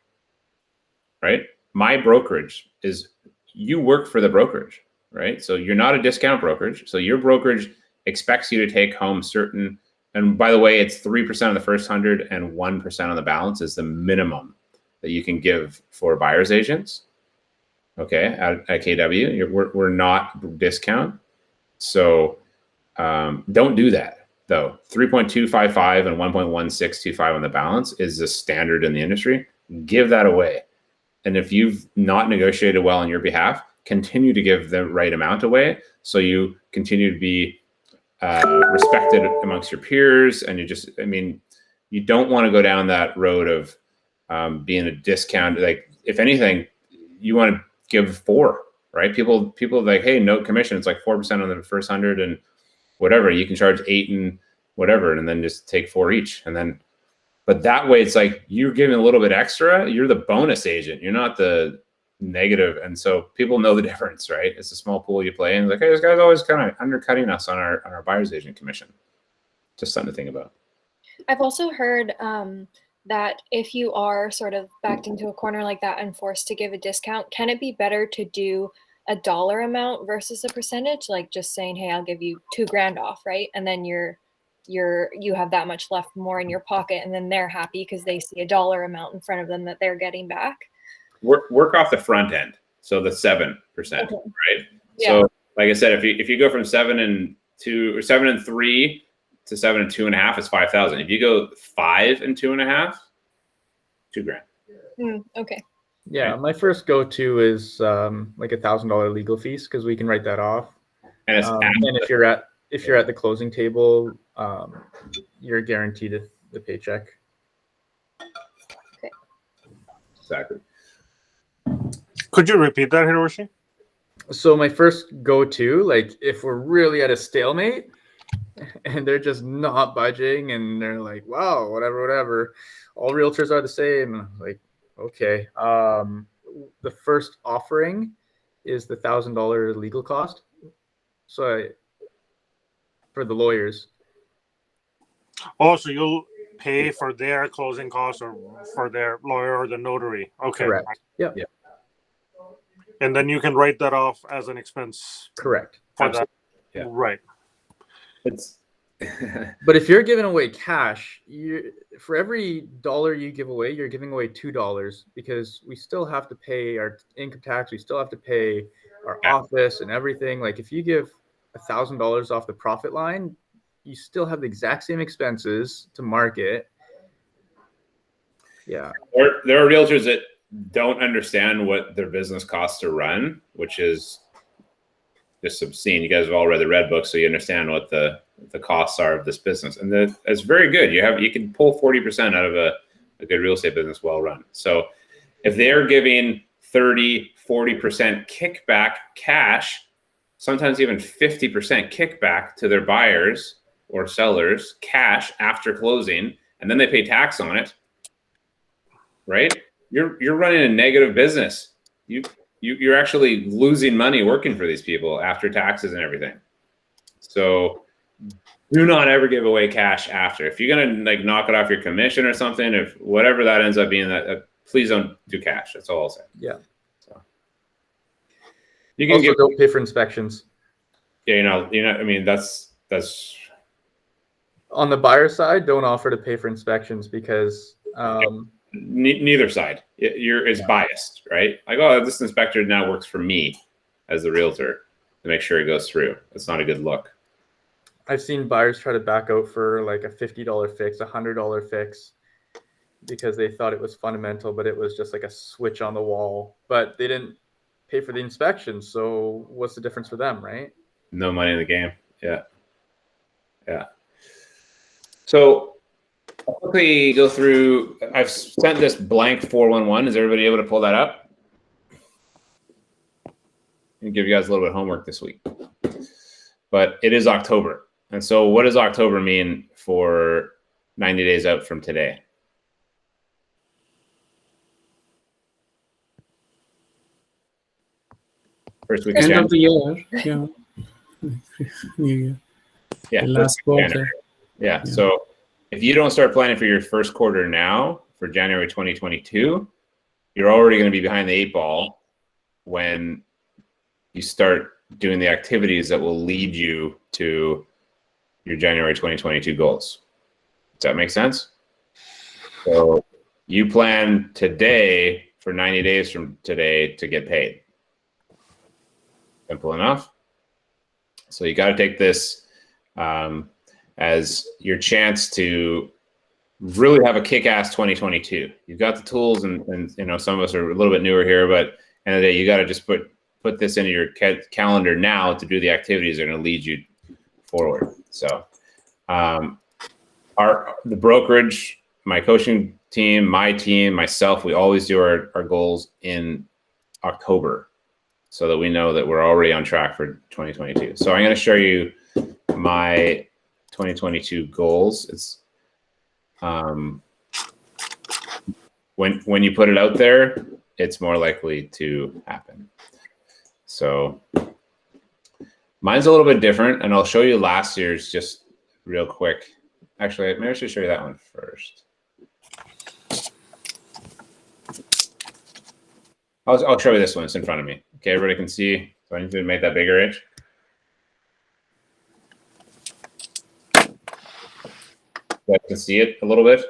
[SPEAKER 1] right? My brokerage is, you work for the brokerage, right? So you're not a discount brokerage. So your brokerage expects you to take home certain, and by the way, it's 3% on the first 100 and 1% on the balance is the minimum that you can give for buyer's agents. Okay, at KW, we're not discount. So don't do that though. 3.255 and 1.1625 on the balance is the standard in the industry. Give that away. And if you've not negotiated well on your behalf, continue to give the right amount away so you continue to be respected amongst your peers. And you don't want to go down that road of being a discount. Like, if anything, you want to give 4, right? People like, hey, no commission. It's like 4% on the first 100 and whatever. You can charge 8 and whatever, and then just take 4 each. And then, but that way it's like you're giving a little bit extra. You're the bonus agent. You're not the negative. And so people know the difference, right? It's a small pool you play in. Like, hey, this guy's always kind of undercutting us on our buyer's agent commission. Just something to think about.
[SPEAKER 3] I've also heard that if you are sort of backed into a corner like that and forced to give a discount, can it be better to do a dollar amount versus a percentage? Like just saying, hey, I'll give you $2,000 off, right? And then you have that much left more in your pocket, and then they're happy because they see a dollar amount in front of them that they're getting back.
[SPEAKER 1] Work off the front end. So the 7%, okay. Right? Yeah. So like I said, if you go from 7 and 2 or 7 and 3 to 7 and 2.5, it's 5,000. If you go 5 and 2.5, $2,000.
[SPEAKER 3] Okay.
[SPEAKER 2] Yeah, my first go-to is like $1,000 legal fees, because we can write that off. And if you're at the closing table, you're guaranteed the paycheck.
[SPEAKER 3] Okay.
[SPEAKER 1] Exactly.
[SPEAKER 4] Could you repeat that, Hiroshi?
[SPEAKER 2] So my first go-to, like if we're really at a stalemate and they're just not budging and they're like, wow, whatever, all realtors are the same. Like, okay. The first offering is the $1,000 legal cost. So for the lawyers.
[SPEAKER 4] Oh, so you'll pay for their closing costs or for their lawyer or the notary. Okay.
[SPEAKER 2] Correct. Yeah.
[SPEAKER 4] And then you can write that off as an expense.
[SPEAKER 2] Correct.
[SPEAKER 4] For that.
[SPEAKER 1] Yeah.
[SPEAKER 4] Right.
[SPEAKER 2] But if you're giving away cash, for every dollar you give away, you're giving away $2, because we still have to pay our income tax. We still have to pay our office and everything. Like if you give $1,000 off the profit line, you still have the exact same expenses to market. Yeah.
[SPEAKER 1] There are realtors that don't understand what their business costs to run, which is just obscene. You guys have all read the Red Book, so you understand what the costs are of this business, and it's very good. You can pull 40% out of a good real estate business well run. So if they're giving 30, 40% kickback cash, sometimes even 50% kickback to their buyers or sellers cash after closing, and then they pay tax on it, right? You're running a negative business. You're actually losing money working for these people after taxes and everything. So do not ever give away cash after. If you're gonna like knock it off your commission or something, if whatever that ends up being, that please don't do cash. That's all I'll say.
[SPEAKER 2] Yeah.
[SPEAKER 1] So you can
[SPEAKER 2] also don't pay for inspections.
[SPEAKER 1] Yeah, I mean that's
[SPEAKER 2] on the buyer side. Don't offer to pay for inspections, because
[SPEAKER 1] neither side is biased, right? Like, oh, this inspector now works for me as the realtor to make sure it goes through. It's not a good look.
[SPEAKER 2] I've seen buyers try to back out for like a $50 fix, $100 fix, because they thought it was fundamental, but it was just like a switch on the wall. But they didn't pay for the inspection, so what's the difference for them, right?
[SPEAKER 1] No money in the game. Yeah. So I'll quickly go through. I've sent this blank 411. Is everybody able to pull that up? And give you guys a little bit of homework this week. But it is October. And so what does October mean for 90 days out from today? First week of
[SPEAKER 10] End
[SPEAKER 1] January.
[SPEAKER 10] of the year. Yeah. New Year.
[SPEAKER 1] Yeah.
[SPEAKER 10] The last quarter.
[SPEAKER 1] January. Yeah. So if you don't start planning for your first quarter now for January 2022, you're already going to be behind the 8 ball when you start doing the activities that will lead you to your January 2022 goals. Does that make sense? So you plan today for 90 days from today to get paid. Simple enough. So you got to take this as your chance to really have a kick-ass 2022. You've got the tools, and you know, some of us are a little bit newer here, but end of the day, you got to just put this into your calendar now to do the activities that are going to lead you forward. So the brokerage, my coaching team, my team, myself, we always do our goals in October so that we know that we're already on track for 2022. So I'm going to show you my 2022 goals. It's when you put it out there, it's more likely to happen. So mine's a little bit different, and I'll show you last year's just real quick. Actually, maybe I should show you that one first. I'll show you this one. It's in front of me. Okay, everybody can see. So I need to make that bigger, Rich. You guys can see it a little bit.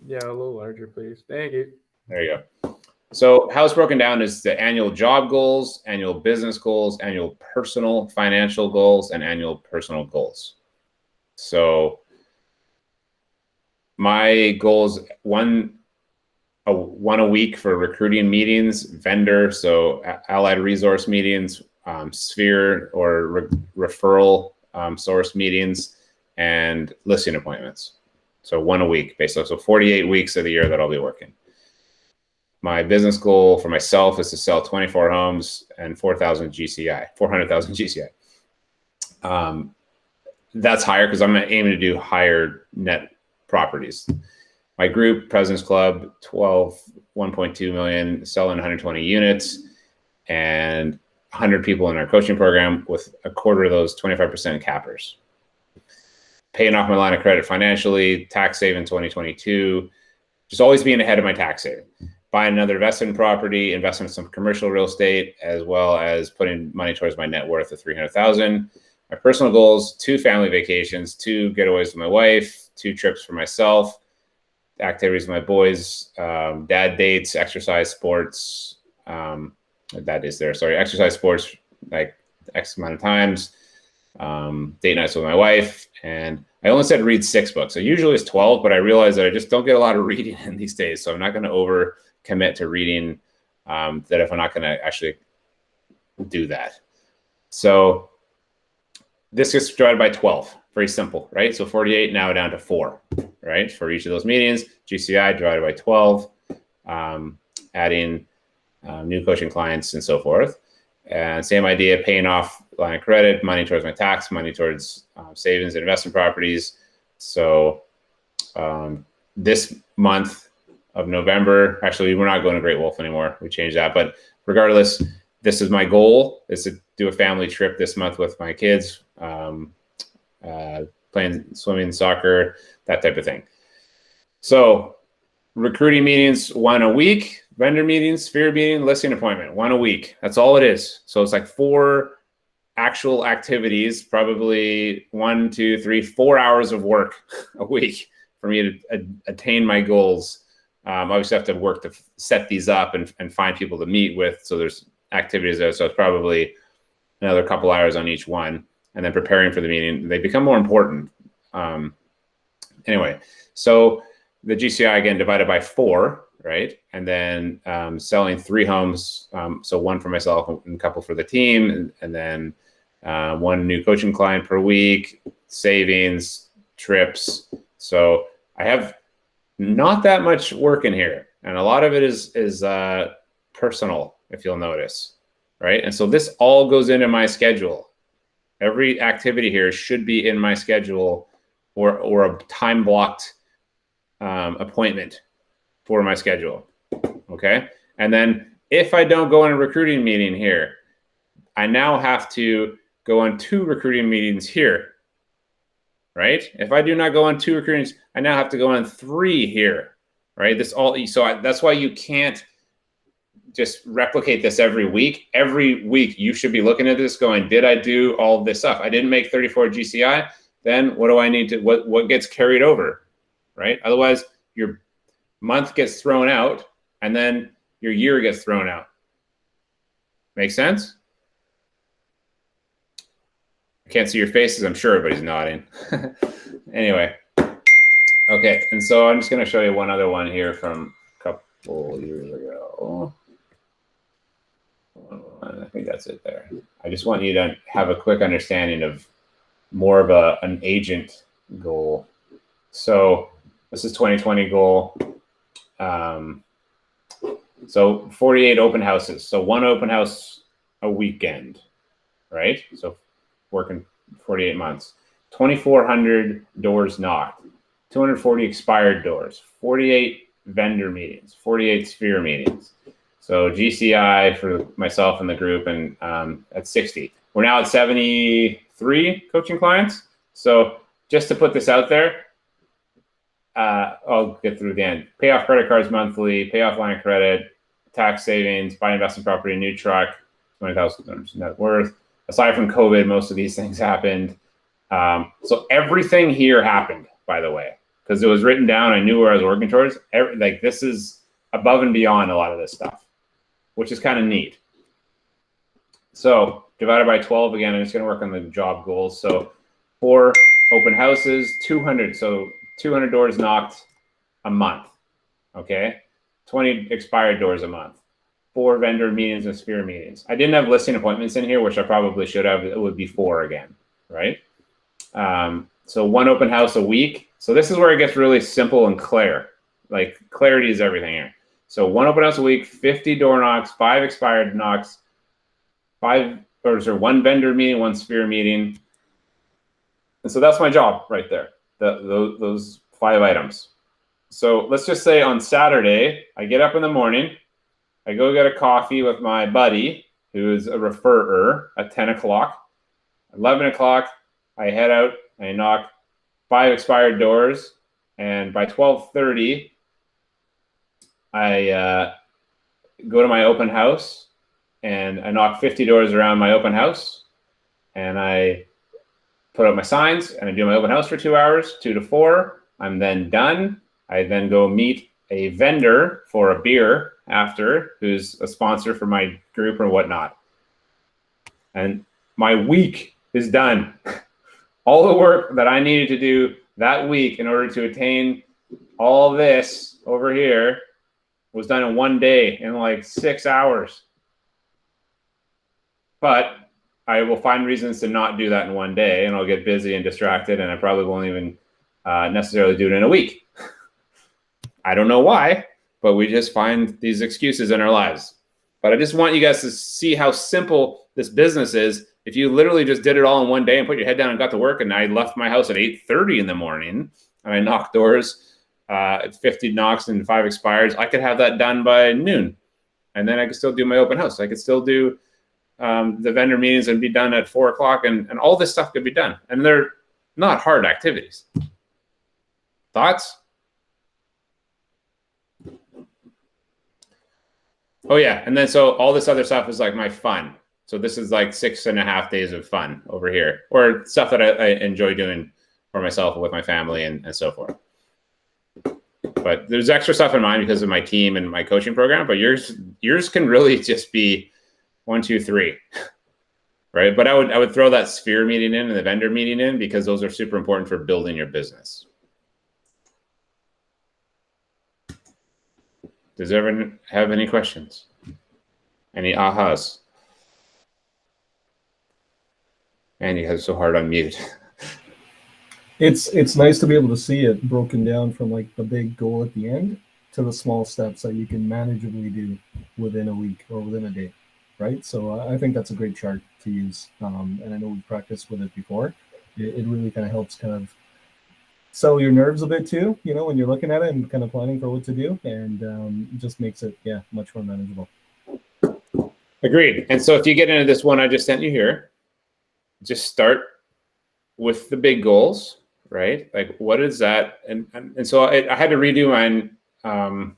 [SPEAKER 2] Yeah, a little larger, please. Thank you.
[SPEAKER 1] There you go. So how it's broken down is the annual job goals, annual business goals, annual personal financial goals, and annual personal goals. So my goals, one a week for recruiting meetings, vendor, so allied resource meetings, sphere or referral source meetings, and listing appointments. So one a week, basically. So 48 weeks of the year that I'll be working. My business goal for myself is to sell 24 homes and 400,000 GCI. That's higher because I'm aiming to do higher net properties. My group, President's Club, 1.2 million, selling 120 units, and 100 people in our coaching program, with a quarter of those 25% cappers. Paying off my line of credit financially, tax saving 2022, just always being ahead of my tax saving. Buying another investment property, investing in some commercial real estate, as well as putting money towards my net worth of 300,000. My personal goals: 2 family vacations, 2 getaways with my wife, 2 trips for myself, activities with my boys, dad dates, exercise sports. Exercise sports like X amount of times, date nights with my wife. And I only said read 6 books. So usually it's 12, but I realize that I just don't get a lot of reading in these days. So I'm not going to over commit to reading that if I'm not going to actually do that. So this gets divided by 12. Very simple, right? So 48 now down to 4, right? For each of those meetings, GCI divided by 12, adding new coaching clients and so forth. And same idea, paying off line of credit, money towards my tax, money towards savings and investment properties. So this month of November, actually, we're not going to Great Wolf anymore. We changed that. But regardless, this is my goal, is to do a family trip this month with my kids, playing swimming, soccer, that type of thing. So recruiting meetings, 1 a week. Vendor meetings, sphere meeting, listing appointment, 1 a week. That's all it is. So it's like 4 actual activities, probably 1, 2, 3, 4 hours of work a week for me to attain my goals. Obviously, I have to work to set these up and find people to meet with. So there's activities there. So it's probably another couple hours on each one. And then preparing for the meeting, they become more important. Anyway, so the GCI, again, divided by 4, right? And then selling 3 homes. So 1 for myself and a couple for the team. And then 1 new coaching client per week, savings, trips. So I have not that much work in here, and a lot of it is personal, if you'll notice, right? And so this all goes into my schedule. Every activity here should be in my schedule, or a time blocked appointment for my schedule. Okay. And then if I don't go on a recruiting meeting here, I now have to go on 2 recruiting meetings here, right? If I do not go on 2 recruitings, I now have to go on 3 here, right? That's why you can't just replicate this every week. Every week you should be looking at this going, did I do all of this stuff? I didn't make 34 GCI. Then what do I need to, what gets carried over, right? Otherwise your month gets thrown out and then your year gets thrown out. Make sense? I can't see your faces. I'm sure everybody's nodding. Anyway. Okay. And so I'm just going to show you one other one here from a couple years ago. I think that's it there. I just want you to have a quick understanding of more of an agent goal. So this is 2020 goal. So 48 open houses. So 1 open house a weekend, right? So working 48 months. 2,400 doors knocked, 240 expired doors, 48 vendor meetings, 48 sphere meetings. So GCI for myself and the group, and at 60. We're now at 73 coaching clients. So just to put this out there, I'll get through the end. Pay off credit cards monthly, pay off line of credit, tax savings, buy investment property, new truck, $20,000 net worth. Aside from COVID, most of these things happened. So everything here happened, by the way, because it was written down. I knew where I was working towards. This is above and beyond a lot of this stuff, which is kind of neat. So divided by 12 again, I'm just going to work on the job goals. So 4 open houses, 200. So 200 doors knocked a month. Okay. 20 expired doors a month. 4 vendor meetings and sphere meetings. I didn't have listing appointments in here, which I probably should have. It would be 4 again, right? So 1 open house a week. So this is where it gets really simple and clear. Like clarity is everything here. So 1 open house a week, 50 door knocks, 5 expired knocks, 1 vendor meeting, 1 sphere meeting. And so that's my job right there. Those 5 items. So let's just say on Saturday, I get up in the morning, I go get a coffee with my buddy, who is a referrer, at 10 o'clock. 11 o'clock, I head out, I knock 5 expired doors, and by 12:30, I go to my open house, and I knock 50 doors around my open house, and I put up my signs, and I do my open house for 2 hours, 2 to 4. I'm then done. I then go meet a vendor for a beer after, who's a sponsor for my group or whatnot. And my week is done. All the work that I needed to do that week in order to attain all this over here was done in 1 day, in like 6 hours. But I will find reasons to not do that in 1 day, and I'll get busy and distracted, and I probably won't even necessarily do it in a week. I don't know why, but we just find these excuses in our lives. But I just want you guys to see how simple this business is. If you literally just did it all in 1 day and put your head down and got to work, and I left my house at 8:30 in the morning, and I knocked doors, 50 knocks and 5 expires, I could have that done by noon. And then I could still do my open house. I could still do the vendor meetings and be done at 4 o'clock, and all this stuff could be done. And they're not hard activities. Thoughts? Oh yeah, and then so all this other stuff is like my fun. So this is like 6.5 days of fun over here, or stuff that I enjoy doing for myself with my family and so forth. But there's extra stuff in mine because of my team and my coaching program, but yours can really just be 1, 2, 3, right? But I would throw that sphere meeting in and the vendor meeting in, because those are super important for building your business. Does everyone have any questions? Any ahas? Man, you guys are so hard on mute.
[SPEAKER 6] It's nice to be able to see it broken down from like the big goal at the end to the small steps that you can manageably do within a week or within a day, right? So I think that's a great chart to use, and I know we've practiced with it before. It really kind of helps kind of settle your nerves a bit too, you know, when you're looking at it and kind of planning for what to do, and just makes it much more manageable.
[SPEAKER 1] Agreed. And so if you get into this one I just sent you here, just start with the big goals, right? Like what is that? And so I had to redo mine. I'm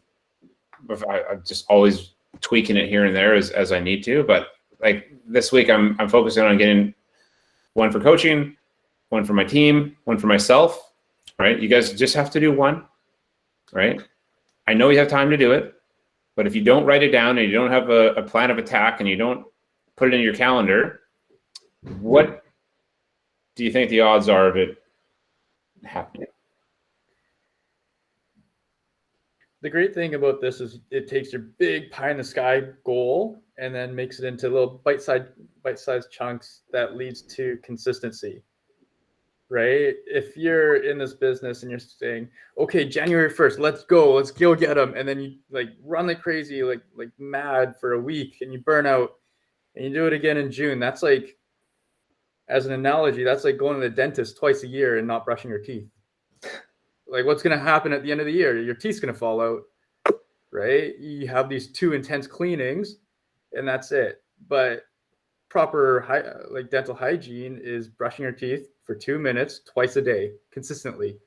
[SPEAKER 1] just always tweaking it here and there as I need to, but like this week I'm focusing on getting one for coaching, one for my team, one for myself, right? You guys just have to do one, right? I know you have time to do it, but if you don't write it down and you don't have a plan of attack and you don't put it in your calendar, what do you think the odds are of it happening?
[SPEAKER 2] The great thing about this is it takes your big pie in the sky goal and then makes it into little bite-sized chunks that leads to consistency, right? If you're in this business and you're saying, okay, January 1st, let's go get them. And then you like run like crazy, like mad for a week and you burn out and you do it again in June. That's like, as an analogy, that's like going to the dentist twice a year and not brushing your teeth. Like what's going to happen at the end of the year? Your teeth's going to fall out, right? You have these 2 intense cleanings and that's it. But proper like dental hygiene is brushing your teeth for 2 minutes twice a day consistently.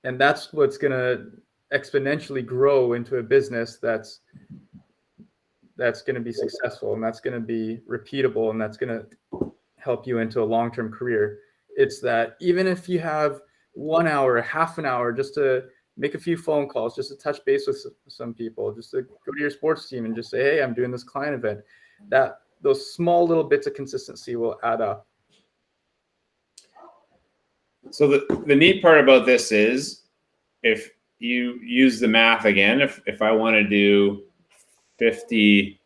[SPEAKER 2] And that's what's going to exponentially grow into a business that's going to be successful, and that's going to be repeatable, and that's going to help you into a long-term career. It's that even if you have 1 hour, half an hour, just to make a few phone calls, just to touch base with some people, just to go to your sports team and just say, hey, I'm doing this client event, that those small little bits of consistency will add up.
[SPEAKER 1] So the neat part about this is if you use the math again, if I want to do 50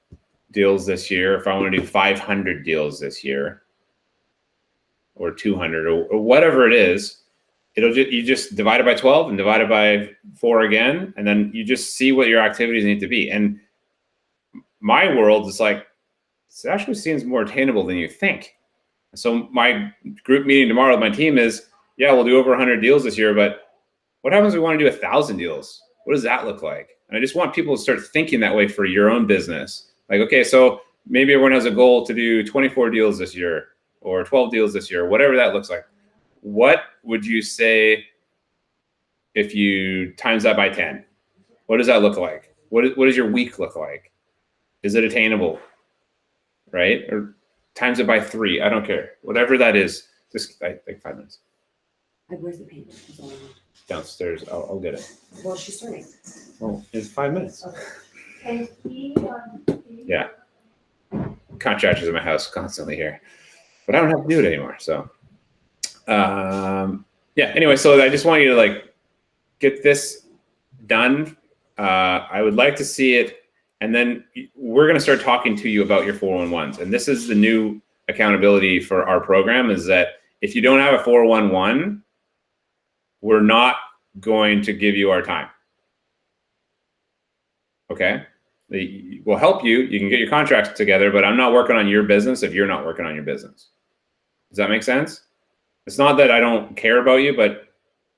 [SPEAKER 1] deals this year, if I want to do 500 deals this year, or 200 or whatever it is, you just divide it by 12 and divide it by 4 again, and then you just see what your activities need to be. And my world is like, it actually seems more attainable than you think. So my group meeting tomorrow with my team is, yeah, we'll do over 100 deals this year, but what happens if we want to do 1,000 deals? What does that look like? And I just want people to start thinking that way for your own business. Like, okay, so maybe everyone has a goal to do 24 deals this year or 12 deals this year, whatever that looks like. What would you say if you times that by 10? What does that look like? What does your week look like? Is it attainable? Right? Or times it by 3. I don't care. Whatever that is, just like 5 minutes.
[SPEAKER 11] Where's the paper?
[SPEAKER 1] Downstairs. I'll get it.
[SPEAKER 11] Well, she's starting.
[SPEAKER 1] Well, it's 5 minutes.
[SPEAKER 11] Okay.
[SPEAKER 1] Yeah. Contractors in my house constantly here, but I don't have to do it anymore. So, yeah. Anyway, so I just want you to like get this done. I would like to see it, and then we're going to start talking to you about your 411s. And this is the new accountability for our program: is that if you don't have a 411, we're not going to give you our time. Okay? We'll help you. You can get your contracts together, but I'm not working on your business if you're not working on your business. Does that make sense? It's not that I don't care about you, but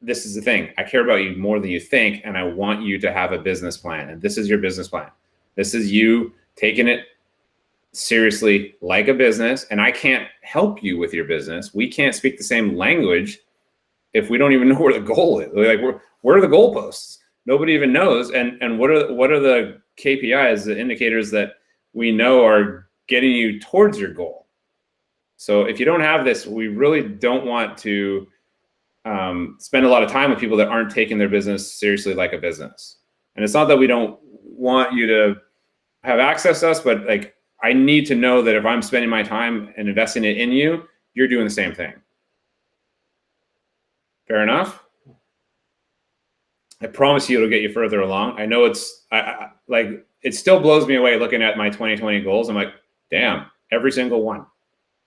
[SPEAKER 1] this is the thing. I care about you more than you think, and I want you to have a business plan. And this is your business plan. This is you taking it seriously like a business, and I can't help you with your business. We can't speak the same language if we don't even know where the goal is. Like, where are the goalposts? Nobody even knows. And what are the KPIs, the indicators that we know are getting you towards your goal? So if you don't have this, we really don't want to spend a lot of time with people that aren't taking their business seriously like a business. And it's not that we don't want you to have access to us, but like, I need to know that if I'm spending my time and investing it in you, you're doing the same thing. Fair enough? I promise you it'll get you further along. I know it's like, it still blows me away looking at my 2020 goals. I'm like, damn, every single one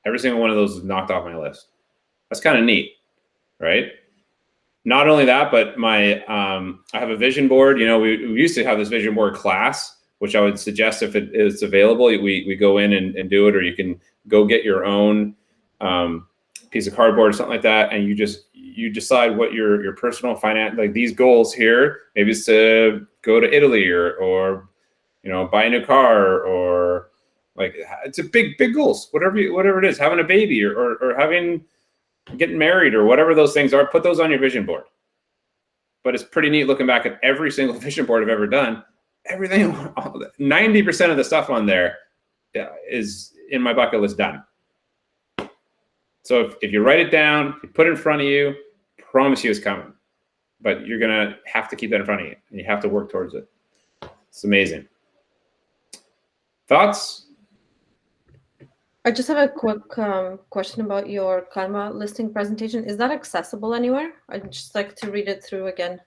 [SPEAKER 1] of those is knocked off my list. That's kind of neat. right? Not only that, but my I have a vision board. You know, we used to have this vision board class, which I would suggest if it is available, we go in and do it, or you can go get your own piece of cardboard or something like that, and you decide what your personal finance, like these goals here, maybe it's to go to Italy or you know, buy a new car, or like it's a big goals, whatever it is, having a baby or getting married or whatever those things are, put those on your vision board. But it's pretty neat looking back at every single vision board I've ever done. Everything, 90% of the stuff on there is in my bucket list done. So if you write it down, you put it in front of you, promise you it's coming. But you're gonna have to keep that in front of you, and you have to work towards it. It's amazing. Thoughts?
[SPEAKER 9] I just have a quick question about your Canva listing presentation. Is that accessible anywhere? I'd just like to read it through again.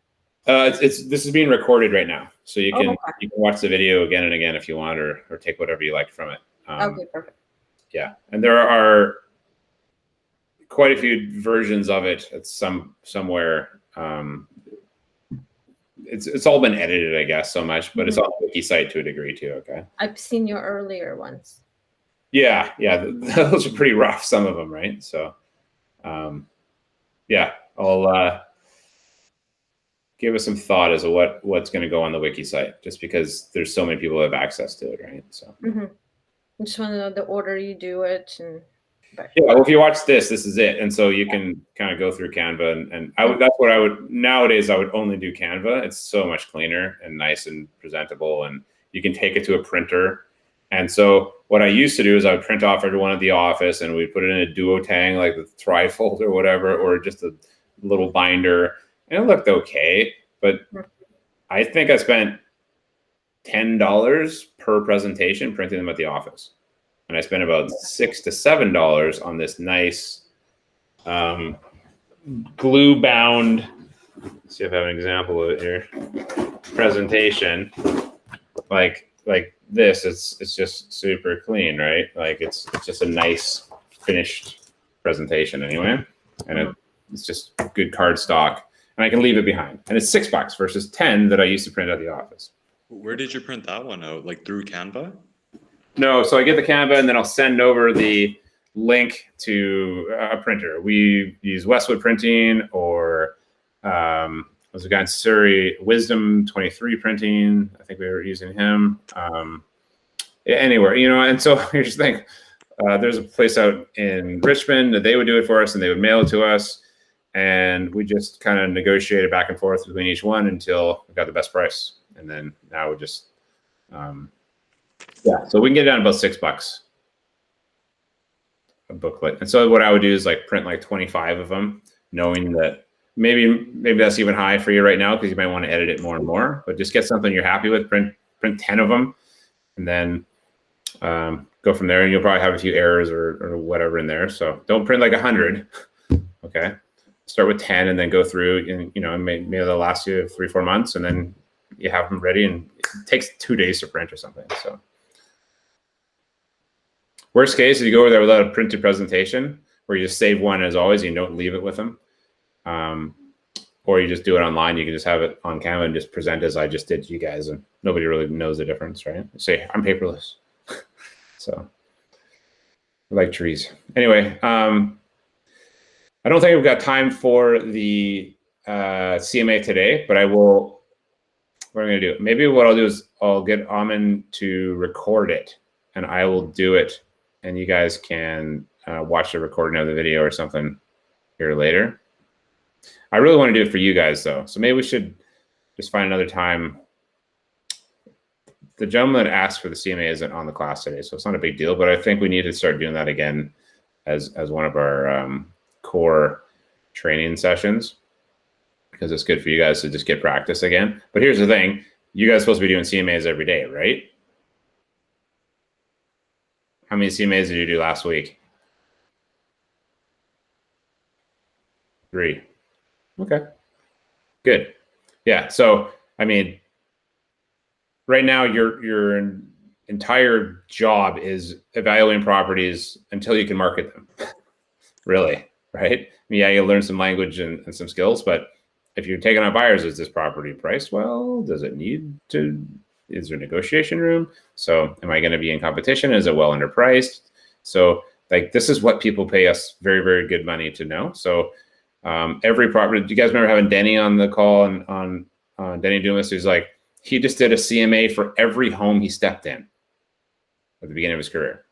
[SPEAKER 1] This is being recorded right now, so you can
[SPEAKER 9] okay.
[SPEAKER 1] you can watch the video again and again if you want, or take whatever you like from it.
[SPEAKER 9] Okay, perfect.
[SPEAKER 1] Yeah, and there are quite a few versions of it. It's somewhere. It's all been edited, I guess, so much, but it's on the wiki site to a degree too. Okay.
[SPEAKER 9] I've seen your earlier ones.
[SPEAKER 1] Yeah, those are pretty rough, some of them, right? So, yeah, I'll give us some thought as to what's going to go on the wiki site, just because there's so many people who have access to it, right? So,
[SPEAKER 9] I just want to know the order you do it.
[SPEAKER 1] Yeah, well, if you watch this is it, and so you can kind of go through Canva, and that's what I would nowadays. I would only do Canva. It's so much cleaner and nice and presentable, and you can take it to a printer. And so what I used to do is I would print off everyone at the office, and we'd put it in a duotang, like the trifold or whatever, or just a little binder, and it looked okay. But I think I spent $10 per presentation printing them at the office. And I spent about $6 to $7 on this nice glue bound. Let's see if I have an example of it here. Presentation, like this. It's just super clean, right? Like it's just a nice finished presentation anyway, and it's just good cardstock, and I can leave it behind. And it's $6 versus $10 that I used to print at the office.
[SPEAKER 5] Where did you print that one out? Like through Canva?
[SPEAKER 1] No, so I get the Canva, and then I'll send over the link to a printer. We use Westwood Printing, or there's a guy in Surrey, Wisdom 23 Printing. I think we were using him. Anywhere, you know, and so you just think there's a place out in Richmond that they would do it for us, and they would mail it to us, and we just kind of negotiated back and forth between each one until we got the best price, and then now we just yeah, so we can get it down about $6 a booklet. And so what I would do is like print like 25 of them, knowing that maybe that's even high for you right now, because you might want to edit it more and more. But just get something you're happy with. Print 10 of them, and then go from there. And you'll probably have a few errors or whatever in there. So don't print like 100. Okay, start with 10, and then go through. And you know, maybe they'll last you 3-4 months, and then you have them ready. And it takes 2 days to print or something. So. Worst case, if you go over there without a printed presentation, where you just save one as always, you don't leave it with them, or you just do it online. You can just have it on Canva and just present as I just did to you guys, and nobody really knows the difference, right? Say I'm paperless, so I like trees. Anyway, I don't think we've got time for the CMA today, but I will. What I'm going to do? Maybe what I'll do is I'll get Amin to record it, and I will do it. And you guys can watch the recording of the video or something here later. I really want to do it for you guys, though. So maybe we should just find another time. The gentleman that asked for the CMA isn't on the class today, so it's not a big deal. But I think we need to start doing that again as one of our core training sessions, because it's good for you guys to just get practice again. But here's the thing. You guys are supposed to be doing CMAs every day, right? How many CMAs did you do last week? 3. Okay. Good. Yeah. So, I mean, right now your entire job is evaluating properties until you can market them. Really. right? Yeah, you learn some language and some skills, but if you're taking on buyers, is this property priced well? Does it need to? Is there negotiation room? So, am I going to be in competition? Is it well underpriced? So, like, this is what people pay us very, very good money to know. So, every property. Do you guys remember having Denny on the call and on Denny Dumas? Who's like, he just did a CMA for every home he stepped in at the beginning of his career.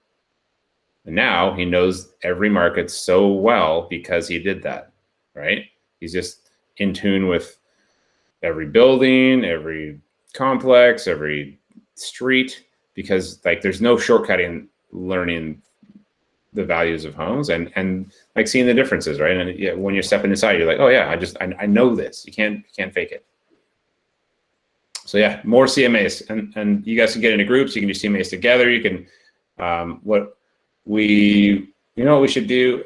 [SPEAKER 1] And now he knows every market so well because he did that, right? He's just in tune with every building, every complex, every street, because like there's no shortcutting learning the values of homes and like seeing the differences, right? And yeah, when you're stepping inside, you're like, oh yeah, I know this. You can't fake it. So yeah, more CMAs, and you guys can get into groups. You can do CMAs together. You can what we should do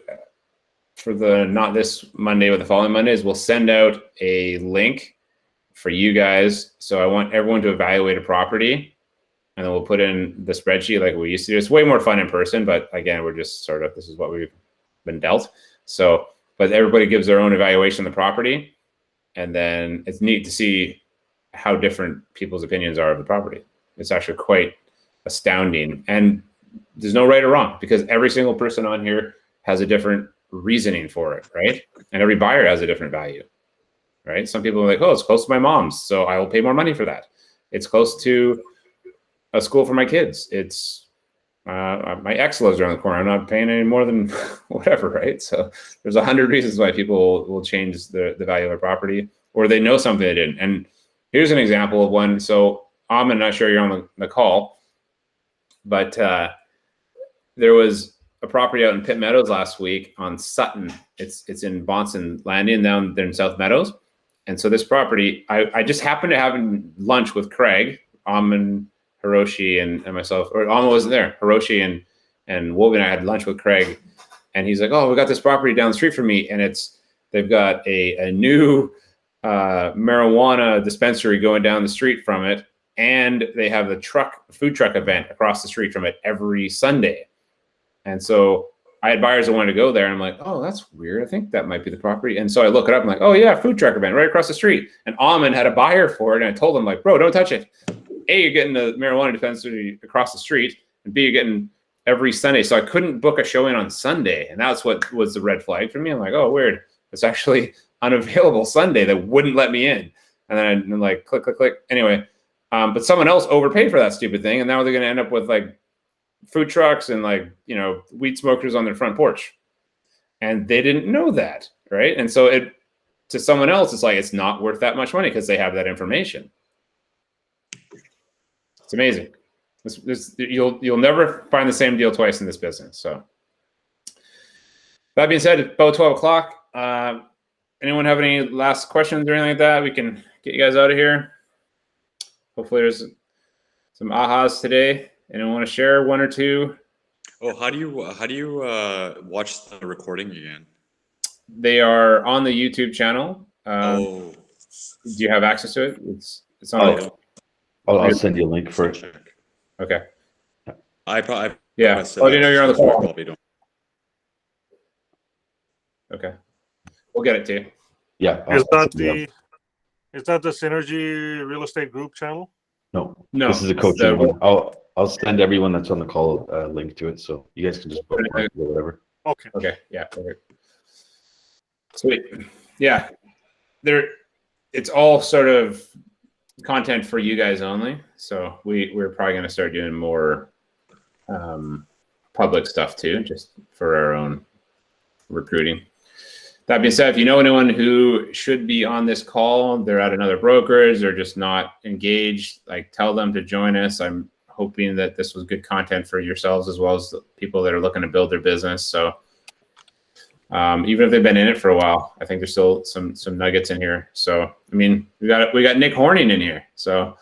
[SPEAKER 1] for the not this Monday but the following Monday is we'll send out a link for you guys. So I want everyone to evaluate a property, and then we'll put in the spreadsheet like we used to do. It's way more fun in person, but again, we're just sort of, this is what we've been dealt. So, but everybody gives their own evaluation of the property, and then it's neat to see how different people's opinions are of the property. It's actually quite astounding. And there's no right or wrong, because every single person on here has a different reasoning for it, right? And every buyer has a different value, right? Some people are like, oh, it's close to my mom's, so I will pay more money for that. It's close to a school for my kids. It's my ex lives around the corner. I'm not paying any more than whatever, right? So there's 100 reasons why people will change the value of a property, or they know something they didn't. And here's an example of one. So I'm not sure you're on the call, but there was a property out in Pitt Meadows last week on Sutton. It's in Bonson Landing down there in South Meadows. And so this property, I just happened to have lunch with Craig, Amin, Hiroshi, and myself, or Amin wasn't there. Hiroshi and Wobi and I had lunch with Craig, and he's like, oh, we got this property down the street from me, and they've got a new marijuana dispensary going down the street from it, and they have the food truck event across the street from it every Sunday. And so I had buyers that wanted to go there, and I'm like, oh, that's weird. I think that might be the property. And so I look it up. I'm like, oh yeah, food truck event right across the street. And Amin had a buyer for it, and I told him like, bro, don't touch it. A, you're getting the marijuana dispensary across the street, and B, you're getting every Sunday. So I couldn't book a showing on Sunday, and that's what was the red flag for me. I'm like, oh, weird. It's actually unavailable Sunday. That wouldn't let me in. And then I'm like, click. Anyway, but someone else overpaid for that stupid thing, and now they're going to end up with like food trucks and like, weed smokers on their front porch, and they didn't know that, right? And so to someone else, it's like it's not worth that much money because they have that information. It's amazing. You'll never find the same deal twice in this business. So that being said, it's about 12 o'clock. Anyone have any last questions or anything like that? We can get you guys out of here. Hopefully there's some ahas today. Anyone want to share one or two?
[SPEAKER 5] Oh, how do you watch the recording again?
[SPEAKER 1] They are on the YouTube channel.
[SPEAKER 5] Do
[SPEAKER 1] you have access to it? It's on.
[SPEAKER 12] I'll send you a link for it.
[SPEAKER 1] Okay.
[SPEAKER 5] I probably.
[SPEAKER 1] Yeah. Oh, do you know you're on the phone?
[SPEAKER 5] Probably don't.
[SPEAKER 1] Okay. We'll get it to you.
[SPEAKER 12] Yeah.
[SPEAKER 4] Is that the Synergy Real Estate Group channel?
[SPEAKER 12] No.
[SPEAKER 1] This
[SPEAKER 12] is a coaching one. I'll send everyone that's on the call a link to it, so you guys can just book it or whatever.
[SPEAKER 4] Okay.
[SPEAKER 1] Yeah. Perfect. Sweet. Yeah. It's all sort of content for you guys only. So we're probably going to start doing more public stuff too, just for our own recruiting. That being said, if you know anyone who should be on this call, they're at another brokerage, they're just not engaged, like tell them to join us. I'm hoping that this was good content for yourselves as well as the people that are looking to build their business. So even if they've been in it for a while, I think there's still some nuggets in here. So I mean, we got Nick Horning in here. So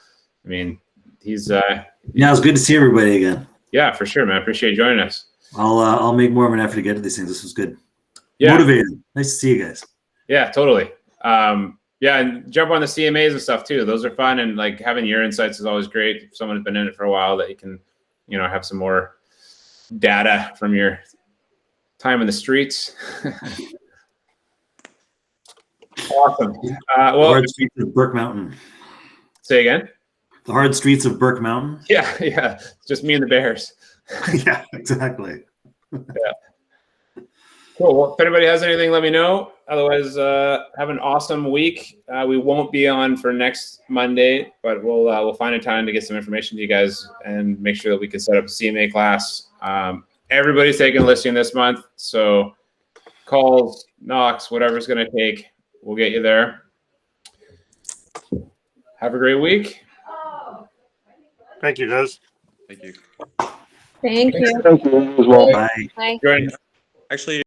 [SPEAKER 1] I mean, he's
[SPEAKER 7] it's good to see everybody again.
[SPEAKER 1] Yeah, for sure, man. I appreciate you joining us.
[SPEAKER 7] I'll make more of an effort to get to these things. This was good.
[SPEAKER 1] Yeah.
[SPEAKER 7] Motivated. Nice to see you guys.
[SPEAKER 1] Yeah, totally. Yeah, and jump on the CMAs and stuff too. Those are fun, and like having your insights is always great. If someone's been in it for a while, that you can, have some more data from your time in the streets. Awesome.
[SPEAKER 7] The
[SPEAKER 1] Well,
[SPEAKER 7] hard streets of Burke Mountain.
[SPEAKER 1] say again.
[SPEAKER 7] The hard streets of Burke Mountain.
[SPEAKER 1] Yeah, yeah. It's just me and the Bears.
[SPEAKER 7] Yeah, exactly.
[SPEAKER 1] Cool. Well, if anybody has anything, let me know. Otherwise, have an awesome week. We won't be on for next Monday, but we'll find a time to get some information to you guys and make sure that we can set up a CMA class. Everybody's taking listing this month, so calls, knocks, whatever's going to take, we'll get you there. Have a great week.
[SPEAKER 4] Thank you, guys.
[SPEAKER 5] Thank you.
[SPEAKER 9] Thank you.
[SPEAKER 12] Thank you as well.
[SPEAKER 7] Bye.
[SPEAKER 3] Bye.
[SPEAKER 1] Good.
[SPEAKER 5] Actually,